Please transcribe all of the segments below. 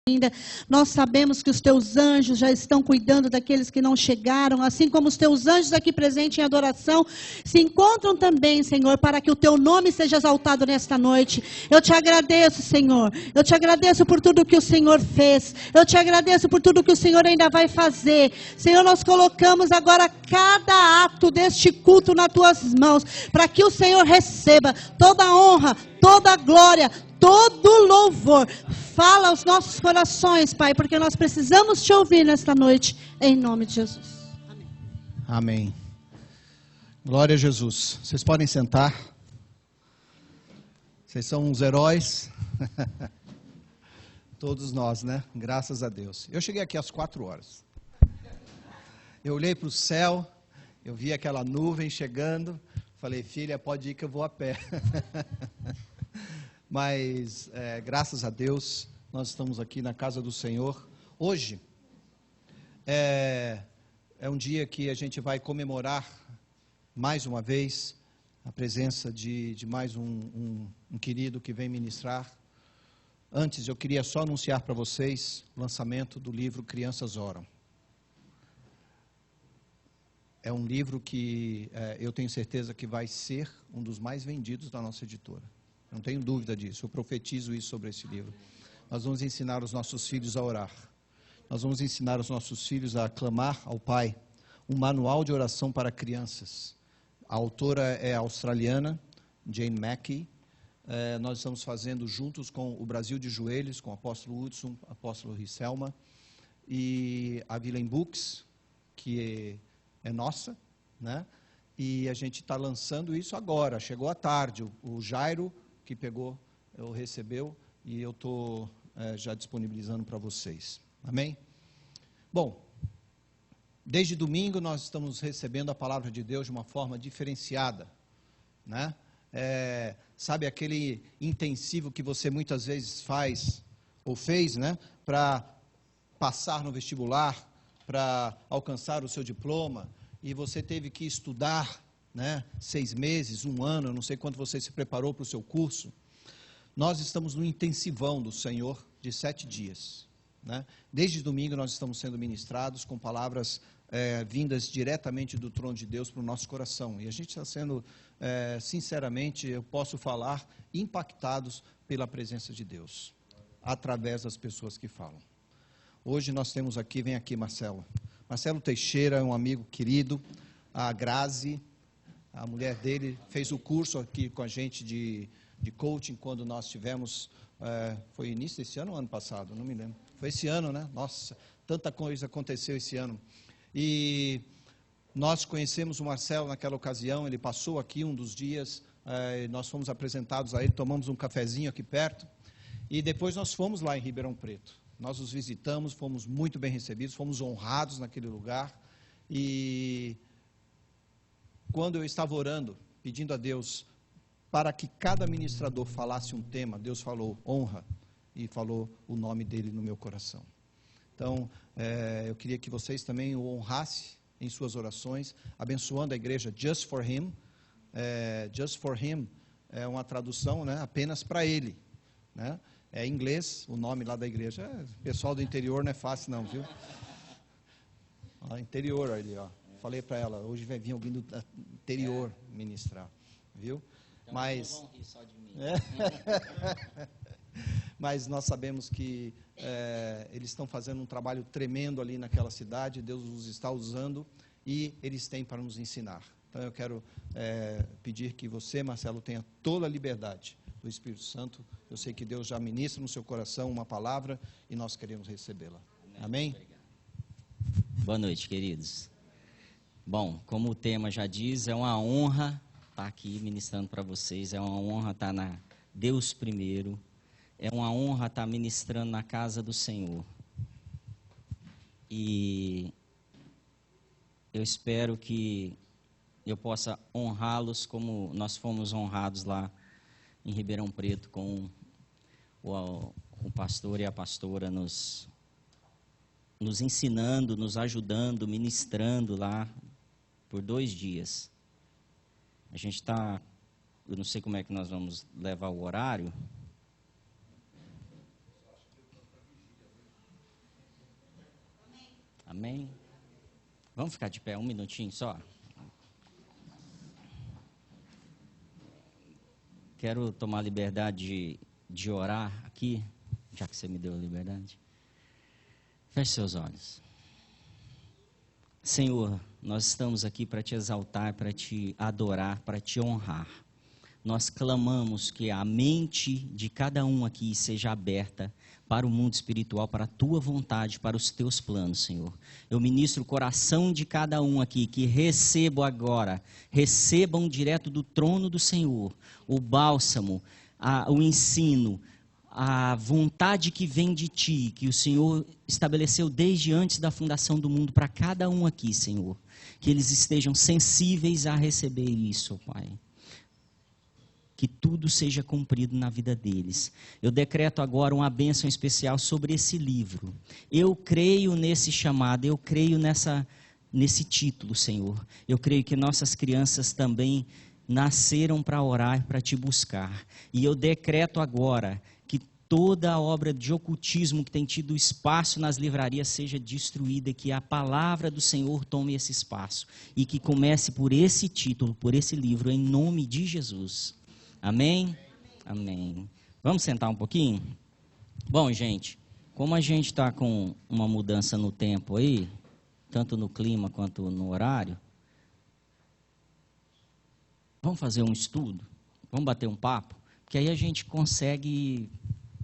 ainda. Nós sabemos que os teus anjos já estão cuidando daqueles que não chegaram, assim como os teus anjos aqui presentes em adoração se encontram também, Senhor, para que o teu nome seja exaltado nesta noite. Eu te agradeço, Senhor. Eu te agradeço por tudo que o Senhor fez. Eu te agradeço por tudo que o Senhor ainda vai fazer. Senhor, nós colocamos agora cada ato deste culto nas tuas mãos, para que o Senhor receba toda a honra, toda a glória, todo louvor. Fala aos nossos corações, Pai, porque nós precisamos te ouvir nesta noite, em nome de Jesus. Amém. Amém. Glória a Jesus. Vocês podem sentar. Vocês são uns heróis. Todos nós, né? Graças a Deus. Eu cheguei aqui às 4 horas. Eu olhei para o céu, eu vi aquela nuvem chegando. Falei, filha, pode ir que eu vou a pé. Mas, graças a Deus, nós estamos aqui na casa do Senhor. Hoje é um dia que a gente vai comemorar, mais uma vez, a presença de mais um querido que vem ministrar. Antes, eu queria só anunciar para vocês o lançamento do livro Crianças Oram. É um livro que eu tenho certeza que vai ser um dos mais vendidos da nossa editora. Não tenho dúvida disso, eu profetizo isso sobre esse livro. Nós vamos ensinar os nossos filhos a orar. Nós vamos ensinar os nossos filhos a clamar ao Pai. Um manual de oração para crianças. A autora é australiana, Jane Mackey. Nós estamos fazendo juntos com o Brasil de Joelhos, com o apóstolo Hudson, o apóstolo Risselma, e a Villain Books, que é nossa, né? E a gente está lançando isso agora, chegou à tarde. O Jairo, que pegou, recebeu, e eu estou já disponibilizando para vocês. Amém? Bom, desde domingo nós estamos recebendo a palavra de Deus de uma forma diferenciada, né? Sabe aquele intensivo que você muitas vezes faz, ou fez, né? Para passar no vestibular, para alcançar o seu diploma, e você teve que estudar, né, 6 meses, 1 ano, eu não sei quanto você se preparou para o seu curso. Nós estamos no intensivão do Senhor de 7 dias. Né? Desde domingo nós estamos sendo ministrados com palavras vindas diretamente do trono de Deus para o nosso coração. E a gente está sendo, sinceramente, eu posso falar, impactados pela presença de Deus, através das pessoas que falam. Hoje nós temos aqui, vem aqui Marcelo. Marcelo Teixeira é um amigo querido, a Grazi, a mulher dele, fez o curso aqui com a gente de coaching, quando nós tivemos, foi início desse ano ou ano passado? Não me lembro. Foi esse ano, né? Nossa, tanta coisa aconteceu esse ano. E nós conhecemos o Marcelo naquela ocasião, ele passou aqui um dos dias, nós fomos apresentados a ele, tomamos um cafezinho aqui perto, e depois nós fomos lá em Ribeirão Preto. Nós os visitamos, fomos muito bem recebidos, fomos honrados naquele lugar. E quando eu estava orando, pedindo a Deus para que cada ministrador falasse um tema, Deus falou honra e falou o nome dele no meu coração. Então, eu queria que vocês também o honrassem em suas orações, abençoando a igreja Just for Him. Just for Him é uma tradução, né, apenas para Ele, né? É em inglês, o nome lá da igreja. Pessoal do interior não é fácil não, viu? Interior ali, ó. Falei para ela, hoje vai vir alguém do interior ministrar, viu? Então, mas não vão rir só de mim. Mas nós sabemos que eles estão fazendo um trabalho tremendo ali naquela cidade, Deus os está usando e eles têm para nos ensinar. Então eu quero pedir que você, Marcelo, tenha toda a liberdade do Espírito Santo. Eu sei que Deus já ministra no seu coração uma palavra e nós queremos recebê-la. Amém? Boa noite, queridos. Bom, como o tema já diz, é uma honra estar aqui ministrando para vocês, é uma honra estar na Deus primeiro, é uma honra estar ministrando na casa do Senhor. E eu espero que eu possa honrá-los como nós fomos honrados lá em Ribeirão Preto, com o pastor e a pastora nos ensinando, nos ajudando, ministrando lá por 2 dias. A gente está, eu não sei como é que nós vamos levar o horário. Amém? Vamos ficar de pé um minutinho só? Quero tomar liberdade de orar aqui, já que você me deu a liberdade. Feche seus olhos. Senhor, nós estamos aqui para te exaltar, para te adorar, para te honrar. Nós clamamos que a mente de cada um aqui seja aberta para o mundo espiritual, para a tua vontade, para os teus planos, Senhor. Eu ministro o coração de cada um aqui, que recebam agora, recebam direto do trono do Senhor, o bálsamo, o ensino, a vontade que vem de ti, que o Senhor estabeleceu desde antes da fundação do mundo para cada um aqui, Senhor. Que eles estejam sensíveis a receber isso, Pai. Que tudo seja cumprido na vida deles. Eu decreto agora uma bênção especial sobre esse livro. Eu creio nesse chamado, eu creio nesse título, Senhor. Eu creio que nossas crianças também nasceram para orar e para te buscar. E eu decreto agora que toda a obra de ocultismo que tem tido espaço nas livrarias seja destruída, que a palavra do Senhor tome esse espaço. E que comece por esse título, por esse livro, em nome de Jesus. Amém? Amém. Vamos sentar um pouquinho? Bom, gente, como a gente está com uma mudança no tempo aí, tanto no clima quanto no horário, vamos fazer um estudo? Vamos bater um papo? Porque aí a gente consegue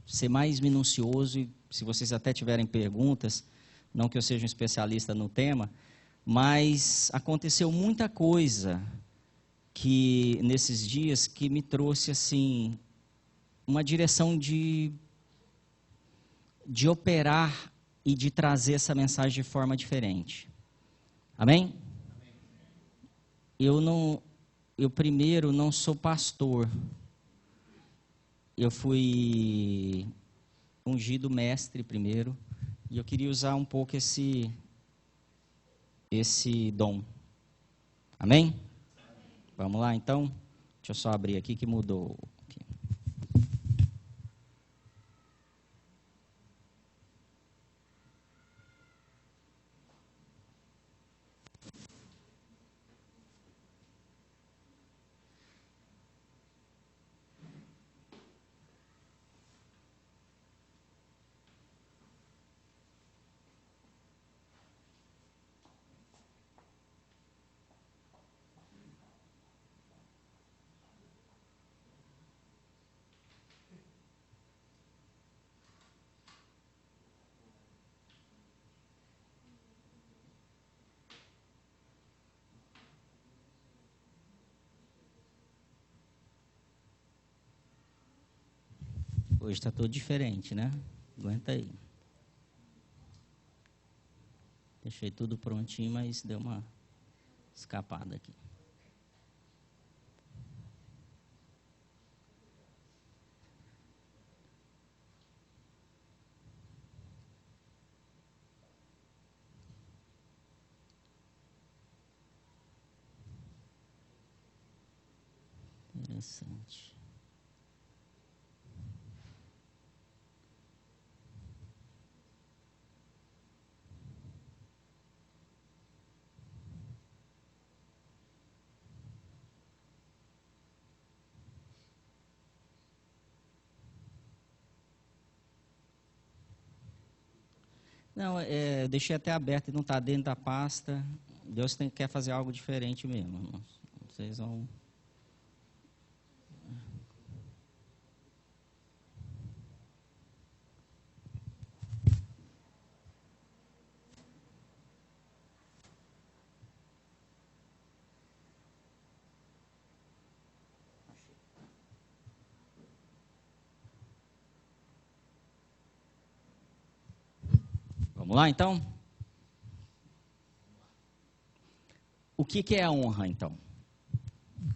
ser mais minucioso e, se vocês até tiverem perguntas, não que eu seja um especialista no tema, mas aconteceu muita coisa que nesses dias que me trouxe assim uma direção de operar e de trazer essa mensagem de forma diferente. Amém? Eu primeiro não sou pastor. Eu fui ungido mestre primeiro e eu queria usar um pouco esse dom. Amém? Vamos lá, então? Deixa eu só abrir aqui que mudou. Aqui. Hoje está tudo diferente, né? Aguenta aí. Deixei tudo prontinho, mas deu uma escapada aqui. Interessante. Não, eu deixei até aberto e não está dentro da pasta. Deus quer fazer algo diferente mesmo, irmãos. Vocês vão... Vamos lá, então? O que é a honra, então?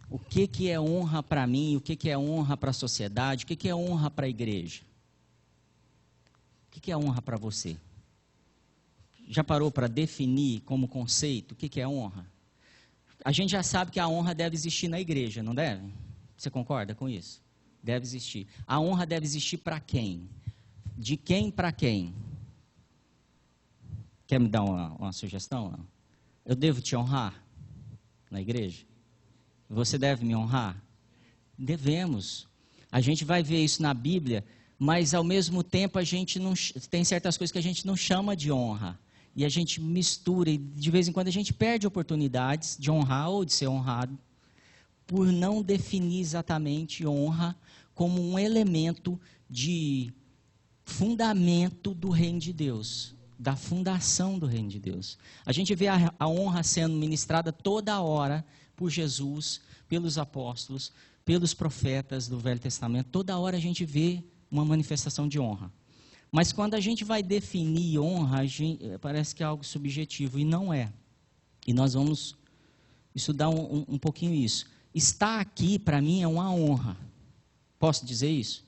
O que é honra para mim? O que é honra para a sociedade? O que é honra para a igreja? O que é honra para você? Já parou para definir como conceito o que é honra? A gente já sabe que a honra deve existir na igreja, não deve? Você concorda com isso? Deve existir. A honra deve existir para quem? De quem para quem? Quer me dar uma sugestão? Não? Eu devo te honrar na igreja? Você deve me honrar? Devemos. A gente vai ver isso na Bíblia, mas ao mesmo tempo a gente não tem certas coisas que a gente não chama de honra. E a gente mistura, e de vez em quando a gente perde oportunidades de honrar ou de ser honrado, por não definir exatamente honra como um elemento de fundamento do reino de Deus, da fundação do reino de Deus. A gente vê a honra sendo ministrada toda hora por Jesus, pelos apóstolos, pelos profetas do Velho Testamento. Toda hora a gente vê uma manifestação de honra. Mas quando a gente vai definir honra, parece que é algo subjetivo, e não é. E nós vamos estudar um pouquinho isso. Estar aqui, para mim, é uma honra. Posso dizer isso?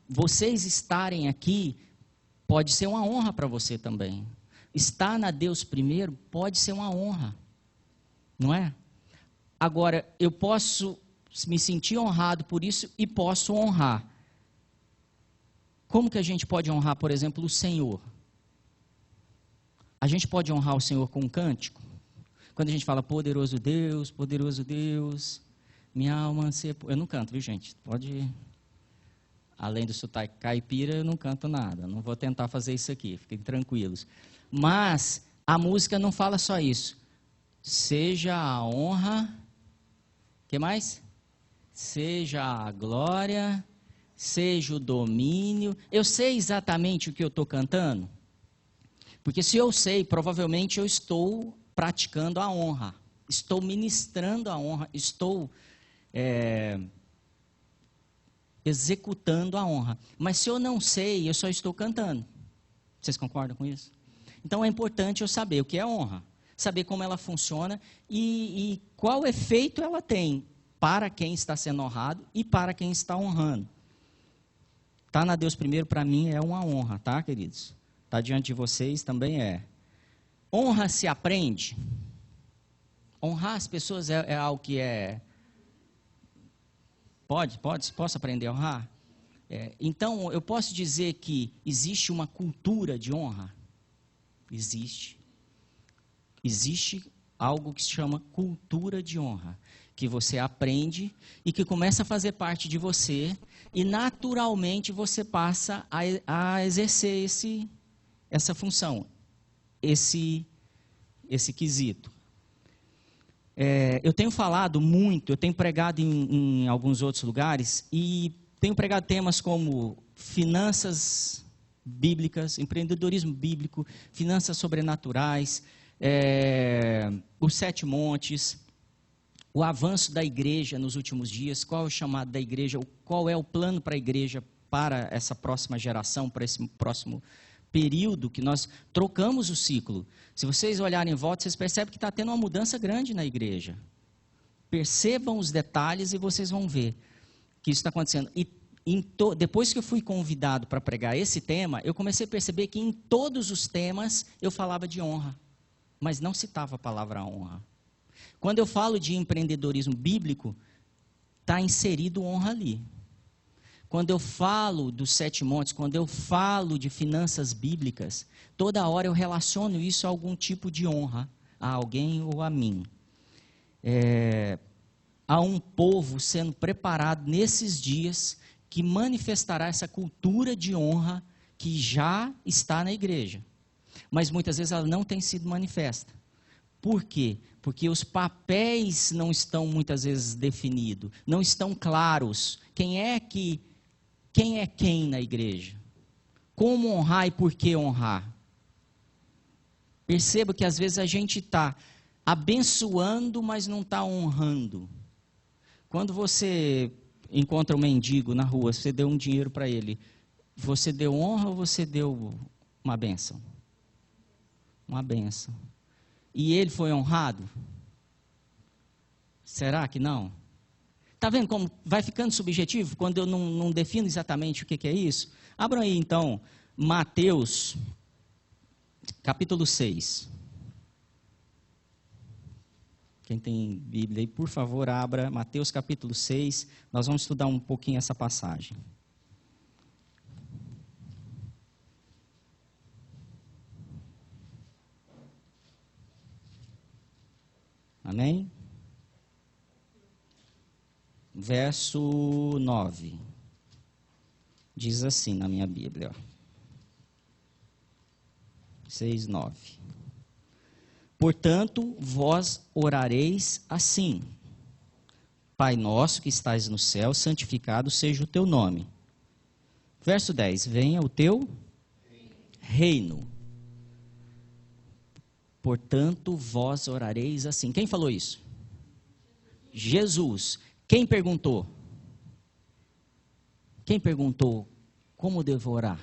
Vocês estarem aqui pode ser uma honra para você também. Estar na Deus primeiro pode ser uma honra, não é? Agora, eu posso me sentir honrado por isso e posso honrar. Como que a gente pode honrar, por exemplo, o Senhor? A gente pode honrar o Senhor com um cântico? Quando a gente fala, poderoso Deus, minha alma anseia... Eu não canto, viu, gente? Pode... Além do sotaque caipira, eu não canto nada. Não vou tentar fazer isso aqui, fiquem tranquilos. Mas a música não fala só isso. Seja a honra... O que mais? Seja a glória, seja o domínio. Eu sei exatamente o que eu estou cantando? Porque se eu sei, provavelmente eu estou praticando a honra. Estou ministrando a honra. Estou executando a honra. Mas se eu não sei, eu só estou cantando. Vocês concordam com isso? Então é importante eu saber o que é honra. Saber como ela funciona e qual efeito ela tem para quem está sendo honrado e para quem está honrando. Tá na Deus primeiro, para mim, é uma honra, tá, queridos? Tá diante de vocês, também é. Honra se aprende. Honrar as pessoas é algo que é... Posso aprender a honrar? Então, eu posso dizer que existe uma cultura de honra? Existe. Existe algo que se chama cultura de honra, que você aprende e que começa a fazer parte de você e naturalmente você passa a exercer essa função, esse quesito. Eu tenho falado muito, eu tenho pregado em alguns outros lugares e tenho pregado temas como finanças bíblicas, empreendedorismo bíblico, finanças sobrenaturais, os 7 montes, o avanço da igreja nos últimos dias, qual é o chamado da igreja, qual é o plano para a igreja, para essa próxima geração, para esse próximo período que nós trocamos o ciclo. Se vocês olharem em volta, vocês percebem que está tendo uma mudança grande na igreja. Percebam os detalhes e vocês vão ver que isso está acontecendo. E depois que eu fui convidado para pregar esse tema, eu comecei a perceber que em todos os temas eu falava de honra, mas não citava a palavra honra. Quando eu falo de empreendedorismo bíblico, está inserido honra ali. Quando eu falo dos 7 montes, quando eu falo de finanças bíblicas, toda hora eu relaciono isso a algum tipo de honra, a alguém ou a mim. Há um povo sendo preparado nesses dias que manifestará essa cultura de honra que já está na igreja. Mas muitas vezes ela não tem sido manifesta. Por quê? Porque os papéis não estão muitas vezes definidos, não estão claros. Quem é quem na igreja? Como honrar e por que honrar? Perceba que às vezes a gente está abençoando, mas não está honrando. Quando você encontra um mendigo na rua, você deu um dinheiro para ele, você deu honra ou você deu uma bênção? Uma bênção. E ele foi honrado? Será que não? Está vendo como vai ficando subjetivo quando eu não defino exatamente o que é isso? Abram aí então, Mateus, capítulo 6. Quem tem Bíblia aí, por favor, abra Mateus capítulo 6. Nós vamos estudar um pouquinho essa passagem. Amém? Verso 9. Diz assim na minha Bíblia. 6, 9. Portanto, vós orareis assim: Pai nosso que estais no céu, santificado seja o teu nome. Verso 10. Venha o teu reino. Portanto, vós orareis assim. Quem falou isso? Jesus. Quem perguntou? Quem perguntou como devo orar?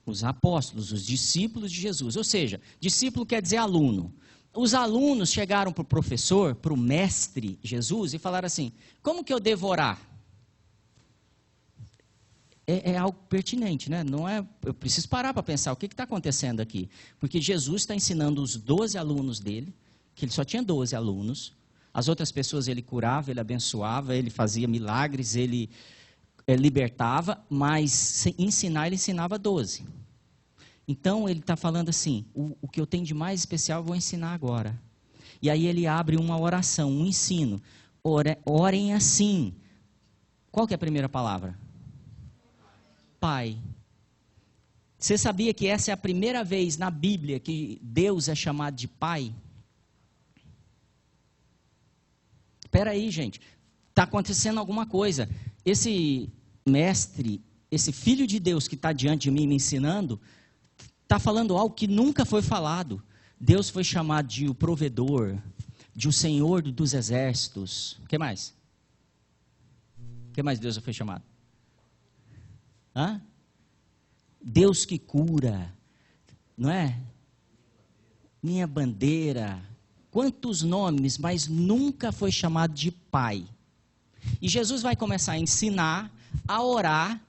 Os apóstolos, os discípulos de Jesus. Ou seja, discípulo quer dizer aluno. Os alunos chegaram para o professor, para o mestre Jesus, e falaram assim: como que eu devo orar? É algo pertinente, né? Não é, eu preciso parar para pensar o que está acontecendo aqui. Porque Jesus está ensinando os 12 alunos dele, que ele só tinha 12 alunos. As outras pessoas ele curava, ele abençoava, ele fazia milagres, ele libertava, mas sem ensinar, ele ensinava 12. Então ele está falando assim: o que eu tenho de mais especial eu vou ensinar agora. E aí ele abre uma oração, um ensino. Orem assim. Qual que é a primeira palavra? Pai. Você sabia que essa é a primeira vez na Bíblia que Deus é chamado de Pai? Espera aí, gente. Está acontecendo alguma coisa. Esse mestre, esse filho de Deus que está diante de mim me ensinando, está falando algo que nunca foi falado. Deus foi chamado de o provedor, de o Senhor dos exércitos. O que mais? O que mais Deus já foi chamado? Hã? Deus que cura, não é? Minha bandeira. Quantos nomes, mas nunca foi chamado de Pai. E Jesus vai começar a ensinar, a orar,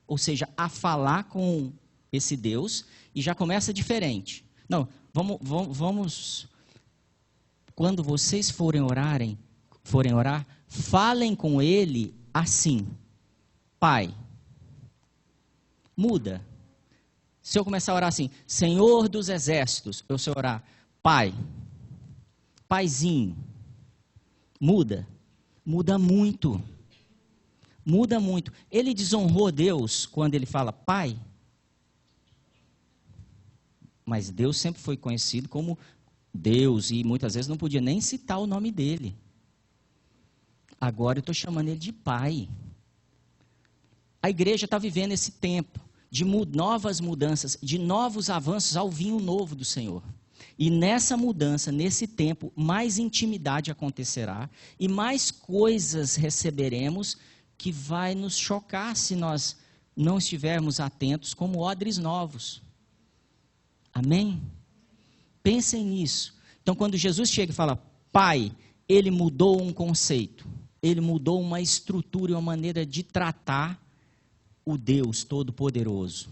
ou seja, a falar com esse Deus, e já começa diferente. Não, vamos quando vocês forem orar, falem com Ele assim: Pai. Muda. Se eu começar a orar assim: Senhor dos exércitos, eu se orar Pai, Paizinho, muda. Muda muito. Muda muito. Ele desonrou Deus quando ele fala Pai. Mas Deus sempre foi conhecido como Deus e muitas vezes não podia nem citar o nome dele. Agora eu estou chamando ele de Pai. A igreja está vivendo esse tempo de novas mudanças, de novos avanços ao vinho novo do Senhor. E nessa mudança, nesse tempo, mais intimidade acontecerá e mais coisas receberemos que vai nos chocar se nós não estivermos atentos, como odres novos. Amém? Pensem nisso. Então, quando Jesus chega e fala Pai, ele mudou um conceito, ele mudou uma estrutura e uma maneira de tratar o Deus Todo-Poderoso.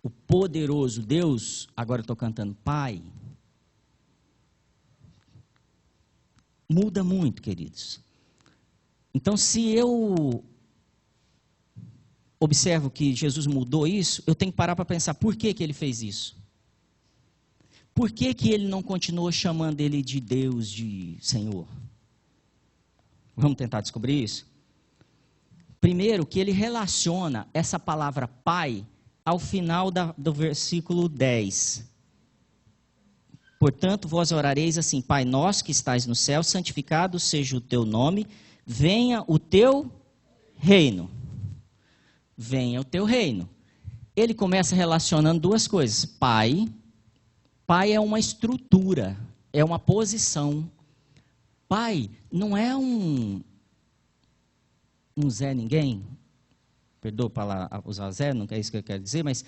O poderoso Deus, agora eu estou cantando Pai. Muda muito, queridos. Então, se eu observo que Jesus mudou isso, eu tenho que parar para pensar por que ele fez isso. Por que ele não continuou chamando ele de Deus, de Senhor? Vamos tentar descobrir isso? Primeiro, que ele relaciona essa palavra Pai ao final do versículo 10. Portanto, vós orareis assim: Pai nosso que estais no céu, santificado seja o teu nome, venha o teu reino. Venha o teu reino. Ele começa relacionando duas coisas. Pai é uma estrutura, é uma posição. Pai não é um Zé ninguém. Perdoa para usar Zé, não é isso que eu quero dizer, mas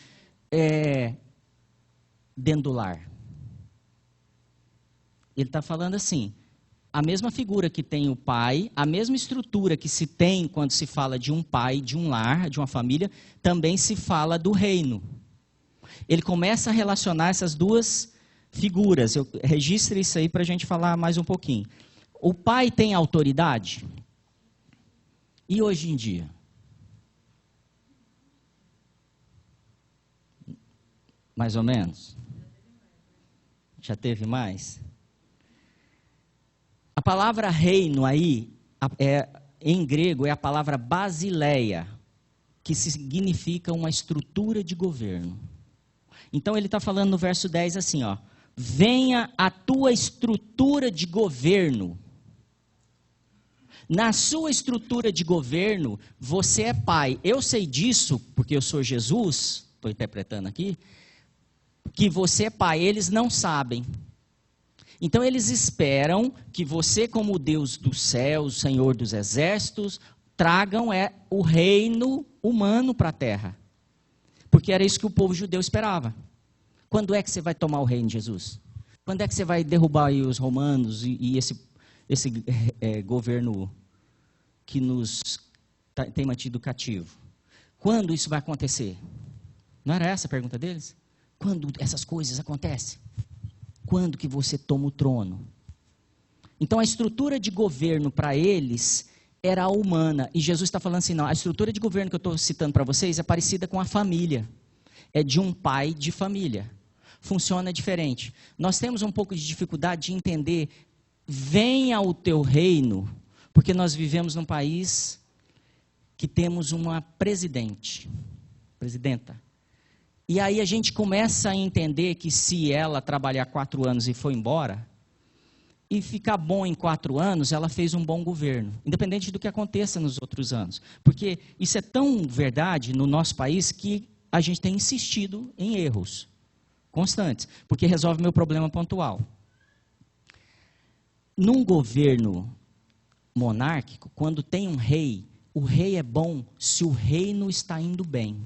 é dentro do lar. Ele está falando assim, a mesma figura que tem o pai, a mesma estrutura que se tem quando se fala de um pai, de um lar, de uma família, também se fala do reino. Ele começa a relacionar essas duas figuras. Eu registre isso aí para a gente falar mais um pouquinho. O pai tem autoridade? E hoje em dia? Mais ou menos? Já teve mais? A palavra reino aí, em grego, é a palavra basileia, que significa uma estrutura de governo. Então ele está falando no verso 10 assim, ó, venha a tua estrutura de governo. Na sua estrutura de governo, você é pai. Eu sei disso, porque eu sou Jesus, estou interpretando aqui, que você é pai, eles não sabem. Então eles esperam que você, como Deus do céu, o Senhor dos exércitos, tragam o reino humano para a terra. Porque era isso que o povo judeu esperava. Quando é que você vai tomar o reino, Jesus? Quando é que você vai derrubar aí os romanos e esse governo que nos tem mantido cativo? Quando isso vai acontecer? Não era essa a pergunta deles? Quando essas coisas acontecem? Quando que você toma o trono? Então a estrutura de governo para eles era humana. E Jesus está falando assim, não, a estrutura de governo que eu estou citando para vocês é parecida com a família. É de um pai de família. Funciona diferente. Nós temos um pouco de dificuldade de entender, venha o teu reino, porque nós vivemos num país que temos uma presidenta. E aí a gente começa a entender que se ela trabalhar 4 anos e for embora, e ficar bom em 4 anos, ela fez um bom governo, independente do que aconteça nos outros anos. Porque isso é tão verdade no nosso país que a gente tem insistido em erros constantes, porque resolve meu problema pontual. Num governo monárquico, quando tem um rei, o rei é bom se o reino está indo bem.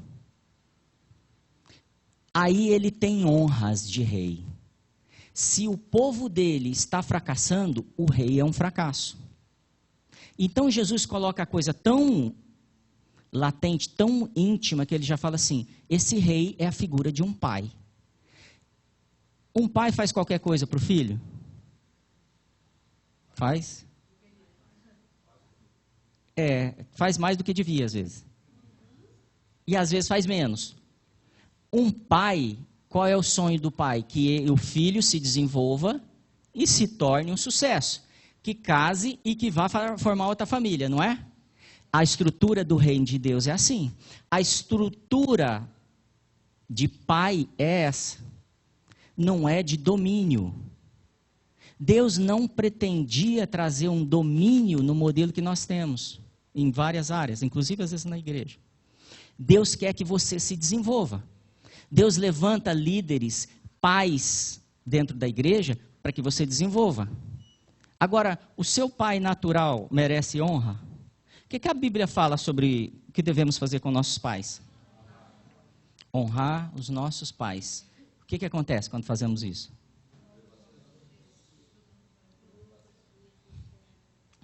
Aí ele tem honras de rei. Se o povo dele está fracassando, o rei é um fracasso. Então Jesus coloca a coisa tão latente, tão íntima, que ele já fala assim, esse rei é a figura de um pai. Um pai faz qualquer coisa para o filho? Faz? Faz mais do que devia, às vezes. E às vezes faz menos. Um pai, qual é o sonho do pai? Que o filho se desenvolva e se torne um sucesso. Que case e que vá formar outra família, não é? A estrutura do reino de Deus é assim. A estrutura de pai é essa. Não é de domínio. Deus não pretendia trazer um domínio no modelo que nós temos, em várias áreas, inclusive às vezes na igreja. Deus quer que você se desenvolva. Deus levanta líderes, pais dentro da igreja, para que você desenvolva. Agora, o seu pai natural merece honra? O que a Bíblia fala sobre o que devemos fazer com nossos pais? Honrar os nossos pais. O que acontece quando fazemos isso?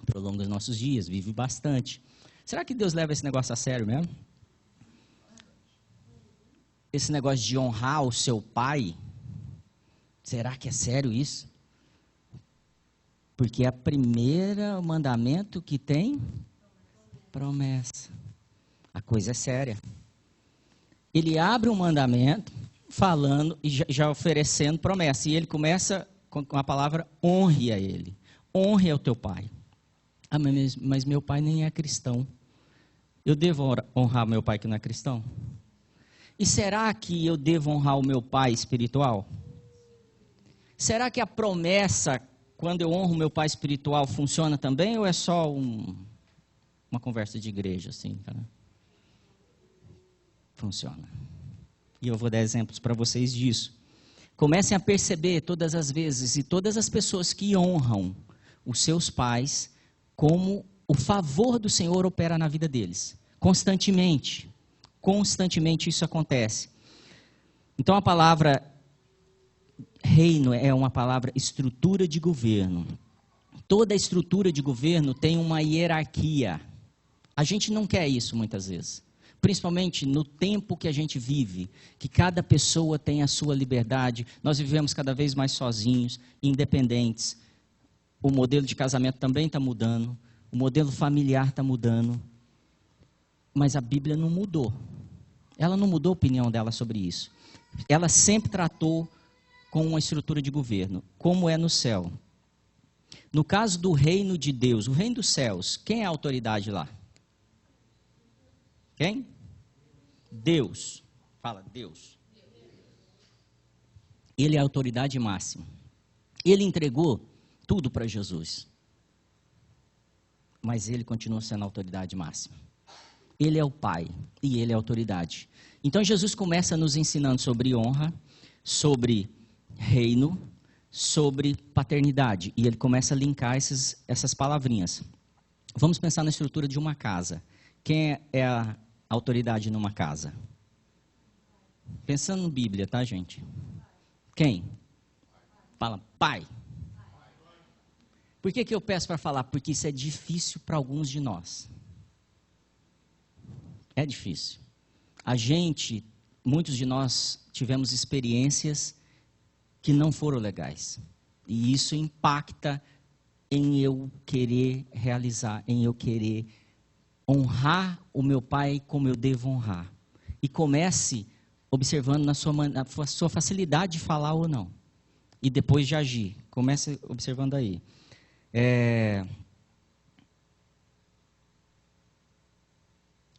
Prolonga os nossos dias, vive bastante. Será que Deus leva esse negócio a sério mesmo? Esse negócio de honrar o seu pai, será que é sério isso? Porque é o primeiro mandamento que tem promessa. A coisa é séria. Ele abre um mandamento falando e já oferecendo promessa. E ele começa com a palavra honre a ele. Honre ao teu pai. Ah, mas meu pai nem é cristão. Eu devo honrar meu pai que não é cristão? E será que eu devo honrar o meu pai espiritual? Será que a promessa, quando eu honro meu pai espiritual, funciona também? Ou é só uma conversa de igreja, assim, cara? Funciona. E eu vou dar exemplos para vocês disso. Comecem a perceber todas as vezes e todas as pessoas que honram os seus pais, como o favor do Senhor opera na vida deles. Constantemente isso acontece. Então a palavra reino é uma palavra estrutura de governo. Toda estrutura de governo tem uma hierarquia. A gente não quer isso muitas vezes. Principalmente no tempo que a gente vive, que cada pessoa tem a sua liberdade. Nós vivemos cada vez mais sozinhos, independentes. O modelo de casamento também está mudando. O modelo familiar está mudando. Mas a Bíblia não mudou. Ela não mudou a opinião dela sobre isso. Ela sempre tratou com uma estrutura de governo, como é no céu. No caso do reino de Deus, o reino dos céus, quem é a autoridade lá? Quem? Deus. Fala, Deus. Ele é a autoridade máxima. Ele entregou tudo para Jesus. Mas ele continua sendo a autoridade máxima. Ele é o Pai e ele é a autoridade. Então Jesus começa nos ensinando sobre honra, sobre reino, sobre paternidade. E ele começa a linkar essas palavrinhas. Vamos pensar na estrutura de uma casa. Quem é a autoridade numa casa? Pensando na Bíblia, tá, gente? Quem? Fala, pai. Por que eu peço para falar? Porque isso é difícil para alguns de nós. É difícil. Muitos de nós tivemos experiências que não foram legais. E isso impacta em eu querer realizar, em eu querer honrar o meu pai como eu devo honrar. E comece observando na sua facilidade de falar ou não. E depois de agir. Comece observando aí.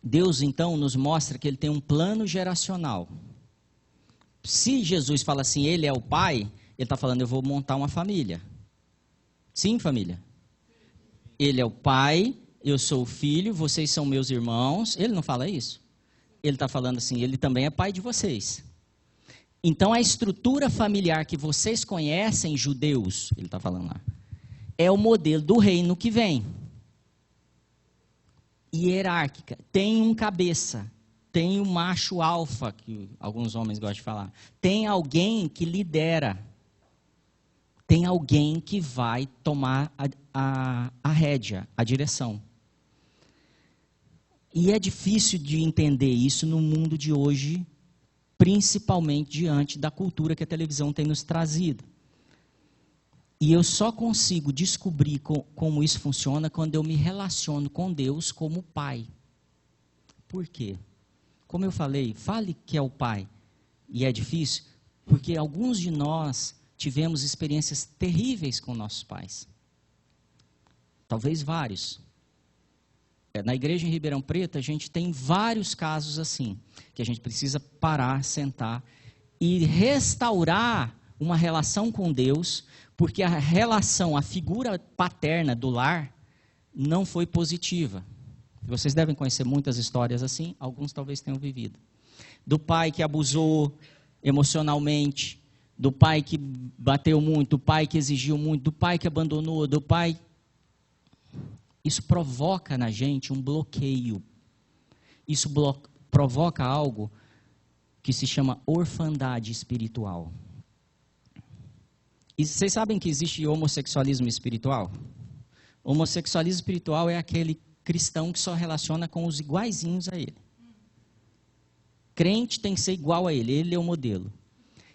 Deus, então, nos mostra que ele tem um plano geracional. Se Jesus fala assim, ele é o pai, ele está falando, eu vou montar uma família. Sim, família? Ele é o pai, eu sou o filho, vocês são meus irmãos. Ele não fala isso? Ele está falando assim, ele também é pai de vocês. Então, a estrutura familiar que vocês conhecem, judeus, ele está falando lá, é o modelo do reino que vem. Hierárquica. Tem um cabeça, tem um macho alfa, que alguns homens gostam de falar. Tem alguém que lidera. Tem alguém que vai tomar a rédea, a direção. E é difícil de entender isso no mundo de hoje, principalmente diante da cultura que a televisão tem nos trazido. E eu só consigo descobrir como isso funciona quando eu me relaciono com Deus como pai. Por quê? Como eu falei, fale que é o pai. E é difícil, porque alguns de nós tivemos experiências terríveis com nossos pais. Talvez vários. Na igreja em Ribeirão Preto, a gente tem vários casos assim, que a gente precisa parar, sentar e restaurar uma relação com Deus, porque a relação, a figura paterna do lar não foi positiva. Vocês devem conhecer muitas histórias assim, alguns talvez tenham vivido. Do pai que abusou emocionalmente, do pai que bateu muito, do pai que exigiu muito, do pai que abandonou, do pai... Isso provoca na gente um bloqueio. Isso provoca algo que se chama orfandade espiritual. E vocês sabem que existe homossexualismo espiritual? Homossexualismo espiritual é aquele cristão que só relaciona com os iguaizinhos a ele. Crente tem que ser igual a ele, ele é o modelo.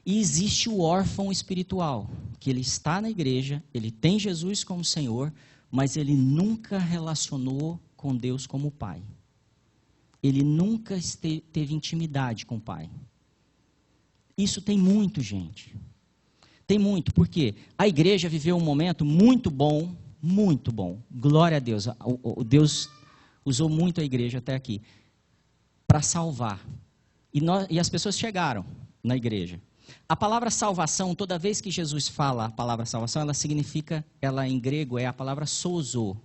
E existe o órfão espiritual, que ele está na igreja, ele tem Jesus como Senhor, mas ele nunca relacionou com Deus como pai. Ele nunca teve intimidade com o pai. Isso tem muito, gente. Tem muito, porque a igreja viveu um momento muito bom, muito bom. Glória a Deus. Deus usou muito a igreja até aqui para salvar. E as pessoas chegaram na igreja. A palavra salvação, toda vez que Jesus fala a palavra salvação, ela em grego é a palavra sozo.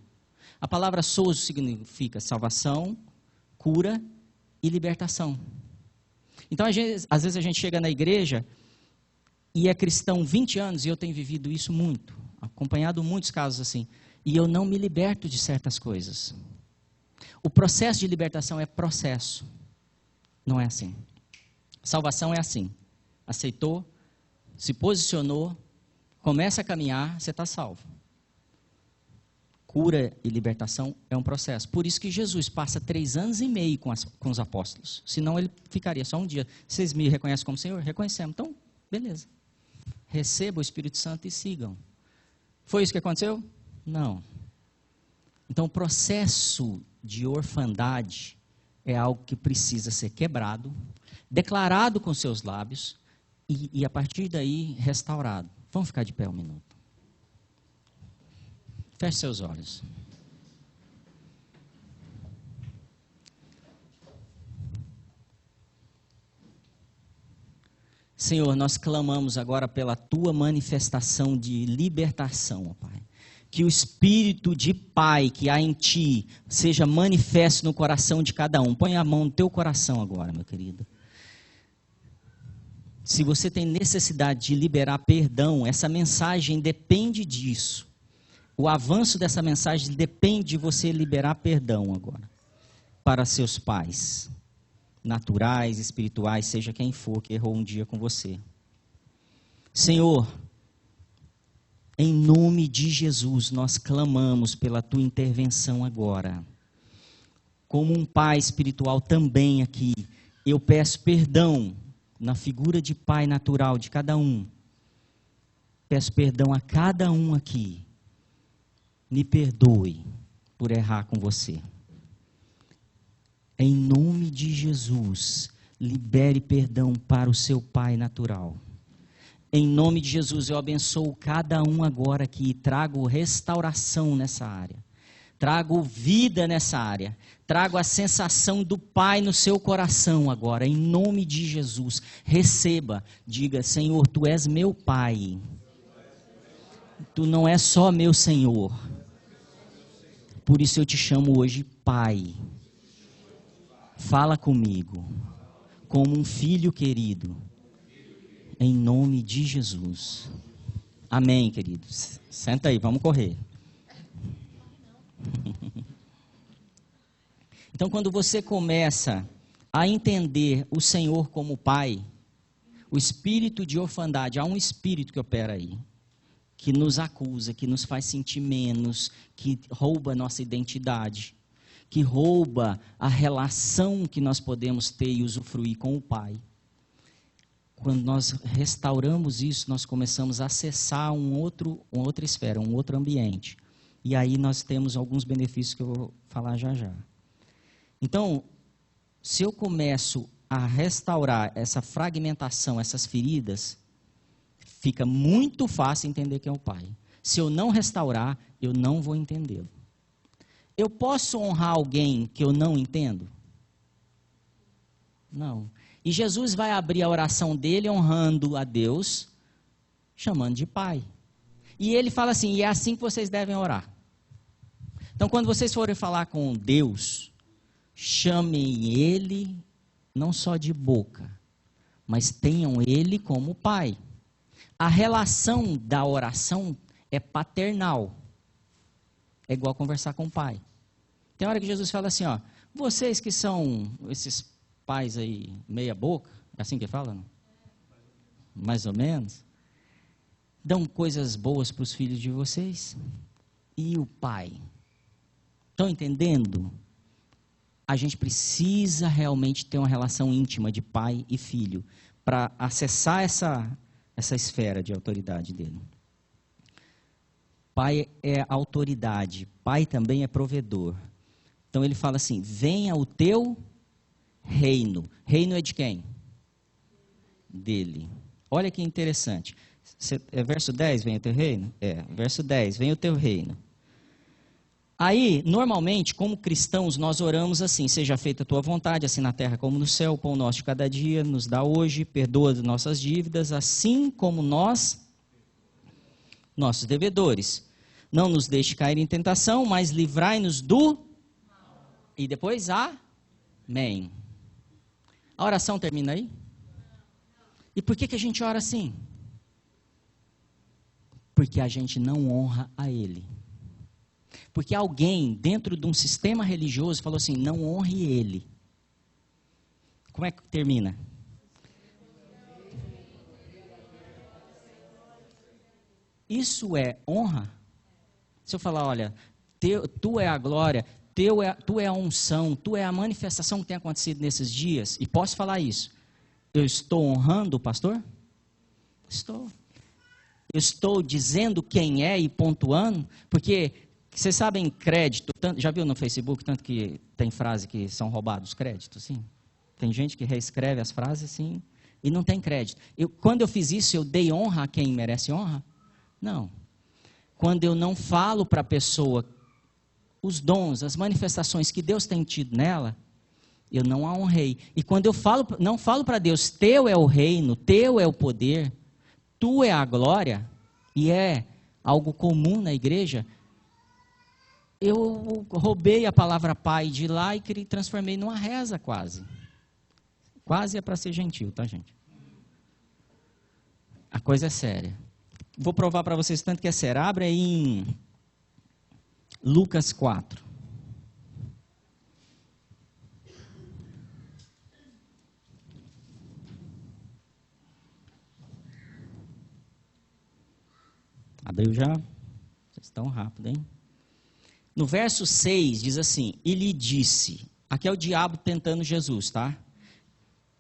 A palavra sozo significa salvação, cura e libertação. Então, às vezes a gente chega na igreja e é cristão 20 anos, e eu tenho vivido isso muito, acompanhado muitos casos assim, e eu não me liberto de certas coisas. O processo de libertação é processo, não é assim. Salvação é assim. Aceitou, se posicionou, começa a caminhar, você está salvo. Cura e libertação é um processo. Por isso que Jesus passa 3 anos e meio com os apóstolos. Senão ele ficaria só um dia. Vocês me reconhecem como Senhor? Reconhecemos. Então, beleza. Receba o Espírito Santo e sigam. Foi isso que aconteceu? Não. Então, o processo de orfandade é algo que precisa ser quebrado, declarado com seus lábios, e a partir daí, restaurado. Vamos ficar de pé um minuto. Feche seus olhos. Senhor, nós clamamos agora pela tua manifestação de libertação, ó Pai. Que o espírito de Pai que há em ti seja manifesto no coração de cada um. Põe a mão no teu coração agora, meu querido. Se você tem necessidade de liberar perdão, essa mensagem depende disso. O avanço dessa mensagem depende de você liberar perdão agora para seus pais, naturais, espirituais, seja quem for que errou um dia com você. Senhor, em nome de Jesus, nós clamamos pela tua intervenção agora. Como um pai espiritual também aqui, eu peço perdão na figura de pai natural de cada um. Peço perdão a cada um aqui. Me perdoe por errar com você. Em nome de Jesus, libere perdão para o seu pai natural. Em nome de Jesus, eu abençoo cada um agora aqui, trago restauração nessa área. Trago vida nessa área. Trago a sensação do Pai no seu coração agora. Em nome de Jesus, receba. Diga, Senhor, Tu és meu Pai. Tu não és só meu Senhor. Por isso eu te chamo hoje Pai. Fala comigo, como um filho querido. Em nome de Jesus. Amém, queridos. Senta aí, vamos correr. Então, quando você começa a entender o Senhor como Pai, o espírito de orfandade, há um espírito que opera aí, que nos acusa, que nos faz sentir menos, que rouba a nossa identidade, que rouba a relação que nós podemos ter e usufruir com o Pai. Quando nós restauramos isso, nós começamos a acessar uma outra esfera, um outro ambiente. E aí nós temos alguns benefícios que eu vou falar já já. Então, se eu começo a restaurar essa fragmentação, essas feridas, fica muito fácil entender quem é o Pai. Se eu não restaurar, eu não vou entendê-lo. Eu posso honrar alguém que eu não entendo? Não. E Jesus vai abrir a oração dele honrando a Deus, chamando de Pai. E ele fala assim, e é assim que vocês devem orar. Então, quando vocês forem falar com Deus, chamem Ele não só de boca, mas tenham Ele como Pai. A relação da oração é paternal. É igual conversar com o pai. Tem hora que Jesus fala assim, ó, vocês que são esses pais aí meia boca, é assim que fala, não? Mais ou menos. Dão coisas boas para os filhos de vocês. E o pai? Estão entendendo? A gente precisa realmente ter uma relação íntima de pai e filho para acessar essa esfera de autoridade dele. Pai é autoridade, pai também é provedor. Então ele fala assim, venha o teu reino. Reino é de quem? Dele. Olha que interessante. Verso 10, vem o teu reino? Verso 10, vem o teu reino. Aí, normalmente, como cristãos, nós oramos assim, seja feita a tua vontade, assim na terra como no céu, o pão nosso de cada dia, nos dá hoje, perdoa as nossas dívidas, assim como nós, nossos devedores. Não nos deixe cair em tentação, mas livrai-nos do... E depois, amém. A oração termina aí? E por que a gente ora assim? Porque a gente não honra a Ele. Porque alguém dentro de um sistema religioso falou assim, não honre Ele. Como é que termina? Isso é honra? Se eu falar, olha, tu é a glória, tu é a unção, tu é a manifestação que tem acontecido nesses dias, e posso falar isso, eu estou honrando o pastor? Estou. Eu estou dizendo quem é e pontuando, porque vocês sabem crédito, já viu no Facebook, tanto que tem frase que são roubados créditos, sim? Tem gente que reescreve as frases, sim, e não tem crédito. Quando eu fiz isso, eu dei honra a quem merece honra? Não. quando eu não falo para a pessoa os dons, as manifestações que Deus tem tido nela, eu não a honrei. E quando eu não falo para Deus, teu é o reino, teu é o poder, tu é a glória, e é algo comum na igreja, eu roubei a palavra pai de lá e transformei numa reza quase. Quase é para ser gentil, tá, gente? A coisa é séria. Vou provar para vocês tanto que é sério. Abre aí em Lucas 4. Abriu já? Vocês estão rápido, hein? No verso 6 diz assim, e lhe disse, aqui é o diabo tentando Jesus, tá?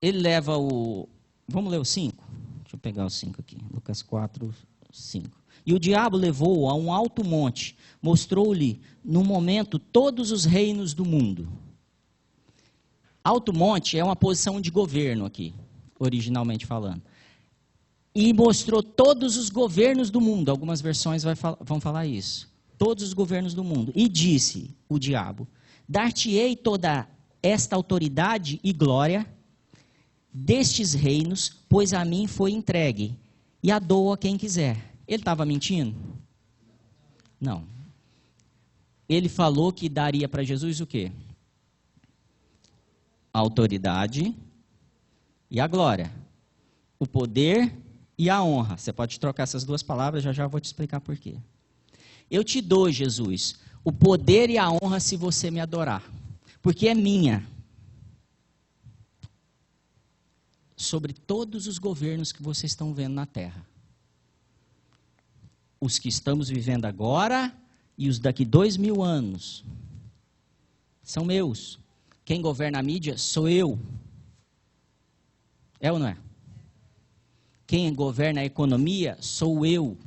Ele leva o... Vamos ler o 5? Deixa eu pegar o 5 aqui. Lucas 4, 5. E o diabo levou-o a um alto monte, mostrou-lhe, no momento, todos os reinos do mundo. Alto monte é uma posição de governo aqui, originalmente falando. E mostrou todos os governos do mundo. Algumas versões vão falar isso. Todos os governos do mundo. E disse o diabo, dar-te-ei toda esta autoridade e glória destes reinos, pois a mim foi entregue, e a dou a quem quiser. Ele estava mentindo? Não. Ele falou que daria para Jesus o quê? A autoridade e a glória. O poder e a honra. Você pode trocar essas duas palavras, já vou te explicar por quê. Eu te dou, Jesus, o poder e a honra se você me adorar, porque é minha. Sobre todos os governos que vocês estão vendo na terra. Os que estamos vivendo agora e os daqui 2000 anos. São meus. Quem governa a mídia sou eu. É ou não é? Quem governa a economia sou eu.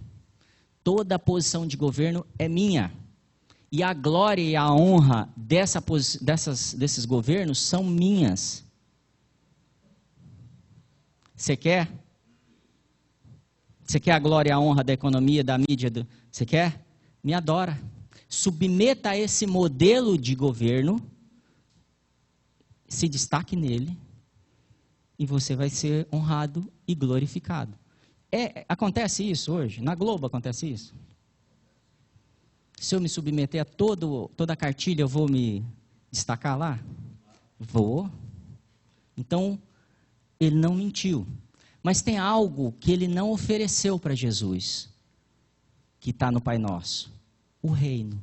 Toda a posição de governo é minha. E a glória e a honra desses governos são minhas. Você quer? Você quer a glória e a honra da economia, da mídia? Você quer? Me adora. Submeta a esse modelo de governo, se destaque nele, e você vai ser honrado e glorificado. Acontece isso hoje? Na Globo acontece isso? Se eu me submeter a toda a cartilha, eu vou me destacar lá? Vou. Então, ele não mentiu. Mas tem algo que ele não ofereceu para Jesus, que está no Pai Nosso. O reino.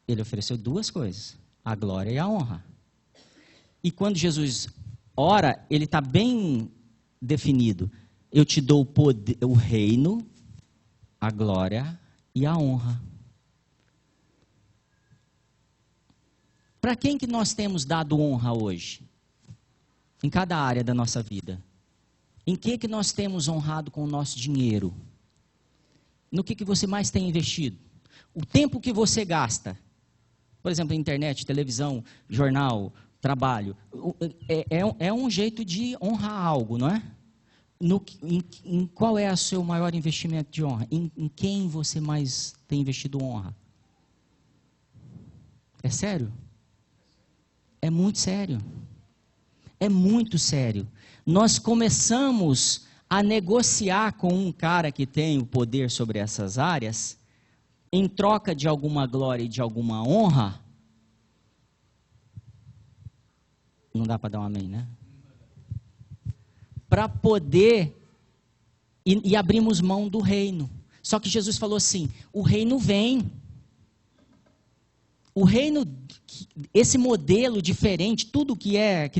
Ele ofereceu duas coisas, a glória e a honra. E quando Jesus ora, ele está bem definido. Eu te dou o poder, o reino, a glória e a honra. Para quem que nós temos dado honra hoje? Em cada área da nossa vida. Em que nós temos honrado com o nosso dinheiro? No que você mais tem investido? O tempo que você gasta, por exemplo, internet, televisão, jornal, trabalho, é um jeito de honrar algo, não é? Em qual é o seu maior investimento de honra? Em quem você mais tem investido honra? É sério? É muito sério. É muito sério. Nós começamos a negociar com um cara que tem o poder sobre essas áreas, em troca de alguma glória e de alguma honra. Não dá para dar um amém, né? Para poder, e abrimos mão do reino. Só que Jesus falou assim, o reino vem. O reino, esse modelo diferente, tudo que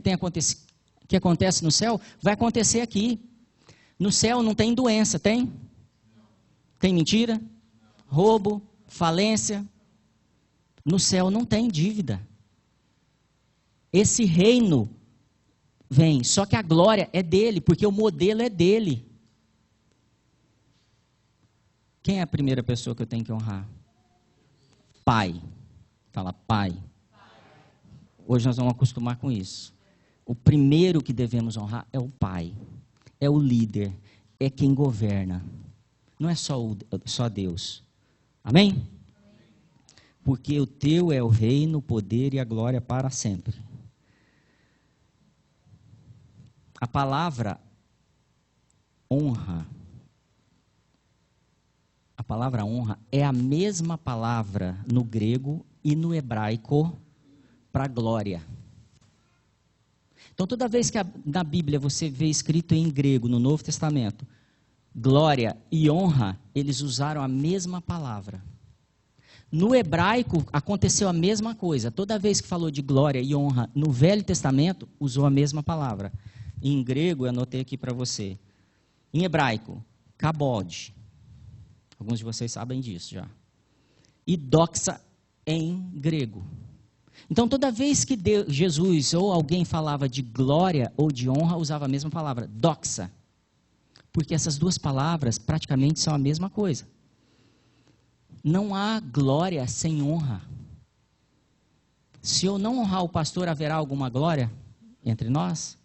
acontece no céu, vai acontecer aqui. No céu não tem doença, tem? Tem mentira? Roubo? Falência? No céu não tem dívida. Esse reino vem, só que a glória é dele, porque o modelo é dele. Quem é a primeira pessoa que eu tenho que honrar? Pai. Fala, Pai. Hoje nós vamos acostumar com isso. O primeiro que devemos honrar é o Pai. É o líder. É quem governa. Não é só Deus. Amém? Porque o teu é o reino, o poder e a glória para sempre. A palavra honra, é a mesma palavra no grego e no hebraico para glória. Então, toda vez que na Bíblia você vê escrito em grego, no Novo Testamento, glória e honra, eles usaram a mesma palavra. No hebraico, aconteceu a mesma coisa. Toda vez que falou de glória e honra no Velho Testamento, usou a mesma palavra. Em grego, eu anotei aqui para você. Em hebraico, kabod. Alguns de vocês sabem disso já. E doxa em grego. Então, toda vez que Jesus ou alguém falava de glória ou de honra, usava a mesma palavra, doxa. Porque essas duas palavras praticamente são a mesma coisa. Não há glória sem honra. Se eu não honrar o pastor, haverá alguma glória entre nós?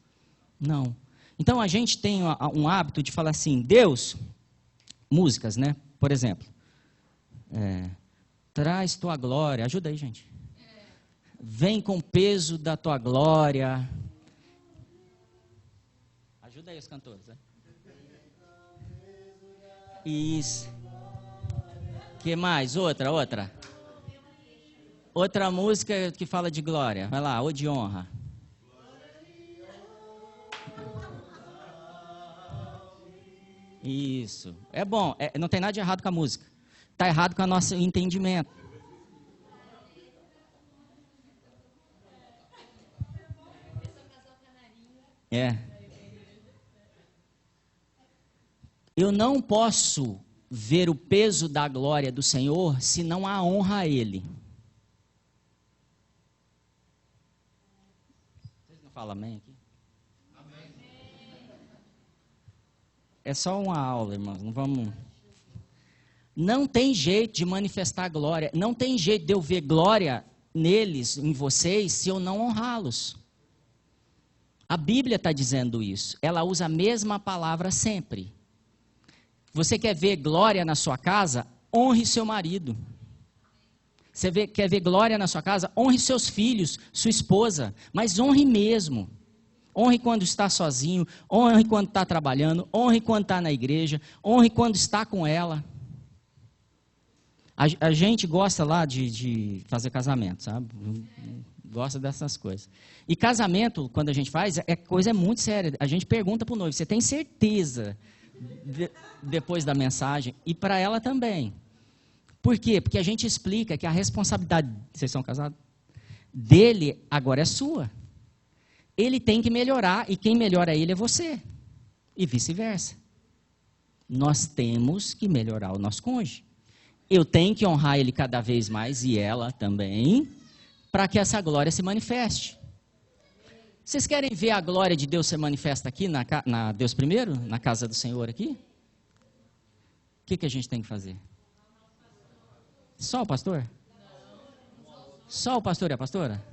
Não. Então, a gente tem um hábito de falar assim, Deus, músicas, né? Por exemplo, traz tua glória, ajuda aí, gente. Vem com o peso da tua glória. Ajuda aí os cantores, né? Isso. Que mais? Outra. Outra música que fala de glória. Vai lá, ou de honra. Isso. É bom. Não tem nada de errado com a música. Está errado com o nosso entendimento. Eu não posso ver o peso da glória do Senhor se não há honra a Ele. Vocês não falam amém aqui? Amém. É só uma aula, irmãos. Não tem jeito de manifestar glória. Não tem jeito de eu ver glória neles, em vocês, se eu não honrá-los. A Bíblia está dizendo isso. Ela usa a mesma palavra sempre. Você quer ver glória na sua casa? Honre seu marido. Você quer ver glória na sua casa? Honre seus filhos, sua esposa. Mas honre mesmo. Honre quando está sozinho. Honre quando está trabalhando. Honre quando está na igreja. Honre quando está com ela. A gente gosta lá de fazer casamento, sabe? Gosta dessas coisas. E casamento, quando a gente faz, coisa muito séria. A gente pergunta para o noivo, você tem certeza depois da mensagem? E para ela também. Por quê? Porque a gente explica que a responsabilidade, vocês são casados? Dele agora é sua. Ele tem que melhorar e quem melhora ele é você. E vice-versa. Nós temos que melhorar o nosso cônjuge. Eu tenho que honrar ele cada vez mais e ela também, para que essa glória se manifeste. Vocês querem ver a glória de Deus se manifesta aqui na Deus primeiro, na casa do Senhor aqui? O que a gente tem que fazer? Só o pastor? Só o pastor e a pastora?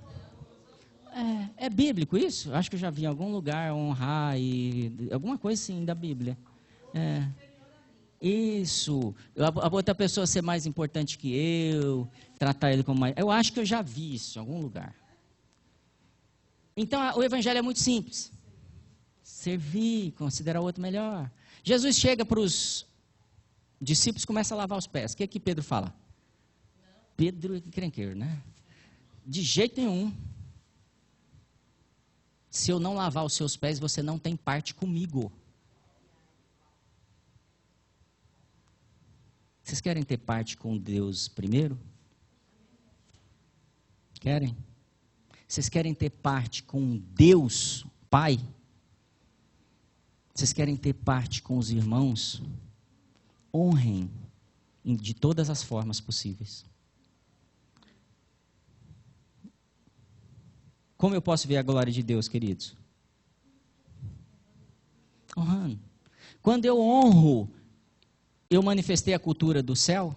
É bíblico isso? Acho que eu já vi em algum lugar honrar e alguma coisa assim da Bíblia. Isso. A outra pessoa ser mais importante que eu, tratar ele como mais... Eu acho que eu já vi isso em algum lugar. Então, o evangelho é muito simples. Servir, considerar o outro melhor. Jesus chega para os discípulos e começa a lavar os pés. O que Pedro fala? Não. Pedro é encrenqueiro, né? De jeito nenhum. Se eu não lavar os seus pés, você não tem parte comigo. Vocês querem ter parte com Deus primeiro? Querem? Vocês querem ter parte com Deus, Pai? Vocês querem ter parte com os irmãos? Honrem de todas as formas possíveis. Como eu posso ver a glória de Deus, queridos? Honrando. Quando eu honro, eu manifestei a cultura do céu?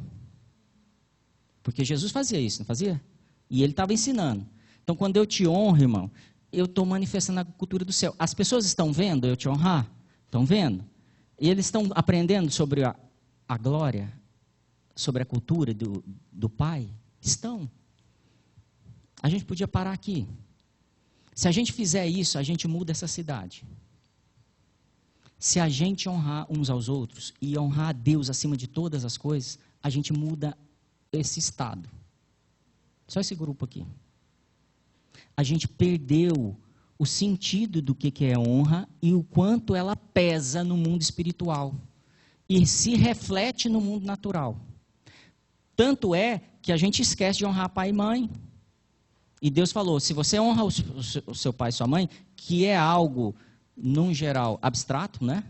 Porque Jesus fazia isso, não fazia? E ele estava ensinando. Então, quando eu te honro, irmão, eu estou manifestando a cultura do céu. As pessoas estão vendo eu te honrar? Estão vendo? E eles estão aprendendo sobre a glória, sobre a cultura do Pai? Estão. A gente podia parar aqui. Se a gente fizer isso, a gente muda essa cidade. Se a gente honrar uns aos outros e honrar a Deus acima de todas as coisas, a gente muda esse estado. Só esse grupo aqui. A gente perdeu o sentido do que é honra e o quanto ela pesa no mundo espiritual e se reflete no mundo natural. Tanto é que a gente esquece de honrar pai e mãe. E Deus falou, se você honra o seu pai e sua mãe, que é algo, num geral, abstrato, né?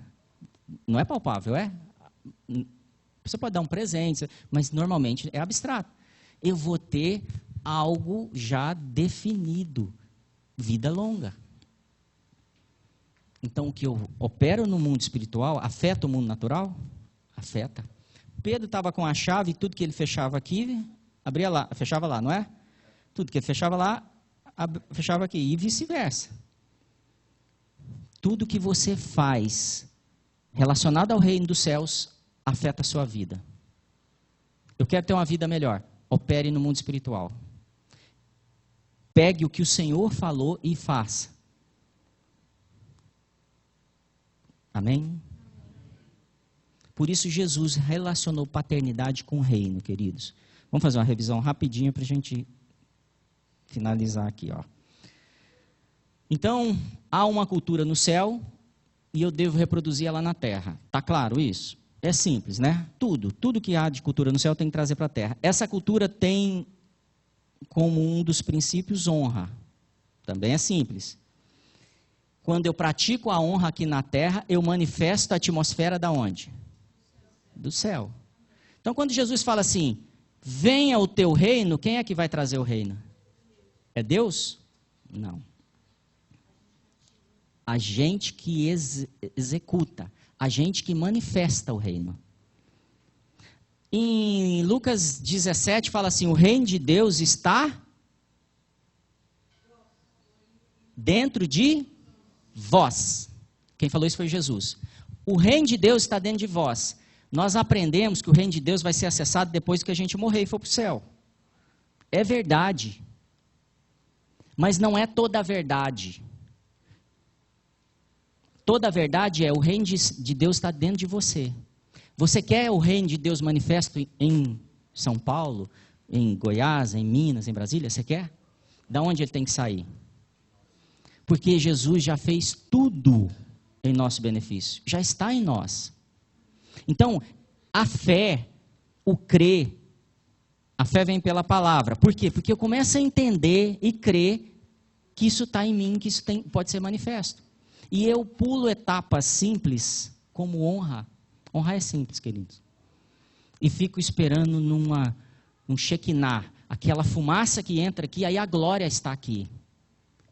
Não é palpável, é? Você pode dar um presente, mas normalmente é abstrato. Eu vou ter algo já definido, vida longa. Então, o que eu opero no mundo espiritual, afeta o mundo natural? Afeta. Pedro estava com a chave, tudo que ele fechava aqui, abria lá, fechava lá, não é? Tudo que ele fechava lá, fechava aqui, e vice-versa. Tudo que você faz relacionado ao reino dos céus, afeta a sua vida. Eu quero ter uma vida melhor. Opere no mundo espiritual. Pegue o que o Senhor falou e faça. Amém? Por isso Jesus relacionou paternidade com o reino, queridos. Vamos fazer uma revisão rapidinha para a gente finalizar aqui, ó. Então, há uma cultura no céu e eu devo reproduzir ela na terra. Tá claro isso? É simples, né? Tudo que há de cultura no céu tem que trazer para a terra. Essa cultura tem como um dos princípios honra. Também é simples. Quando eu pratico a honra aqui na terra, eu manifesto a atmosfera da onde? Do céu. Então, quando Jesus fala assim, venha o teu reino, quem é que vai trazer o reino? É Deus? Não. A gente que executa, a gente que manifesta o reino. Em Lucas 17 fala assim, o reino de Deus está dentro de vós. Quem falou isso foi Jesus. O reino de Deus está dentro de vós. Nós aprendemos que o reino de Deus vai ser acessado depois que a gente morrer e for para o céu. É verdade. Mas não é toda a verdade. Toda a verdade é o reino de Deus está dentro de você. Você quer o reino de Deus manifesto em São Paulo, em Goiás, em Minas, em Brasília? Você quer? Da onde ele tem que sair? Porque Jesus já fez tudo em nosso benefício. Já está em nós. Então, a fé, o crer, a fé vem pela palavra. Por quê? Porque eu começo a entender e crer que isso está em mim, que isso pode ser manifesto. E eu pulo etapas simples, como honra. Honrar é simples, queridos. E fico esperando num Shekinah, aquela fumaça que entra aqui, aí a glória está aqui.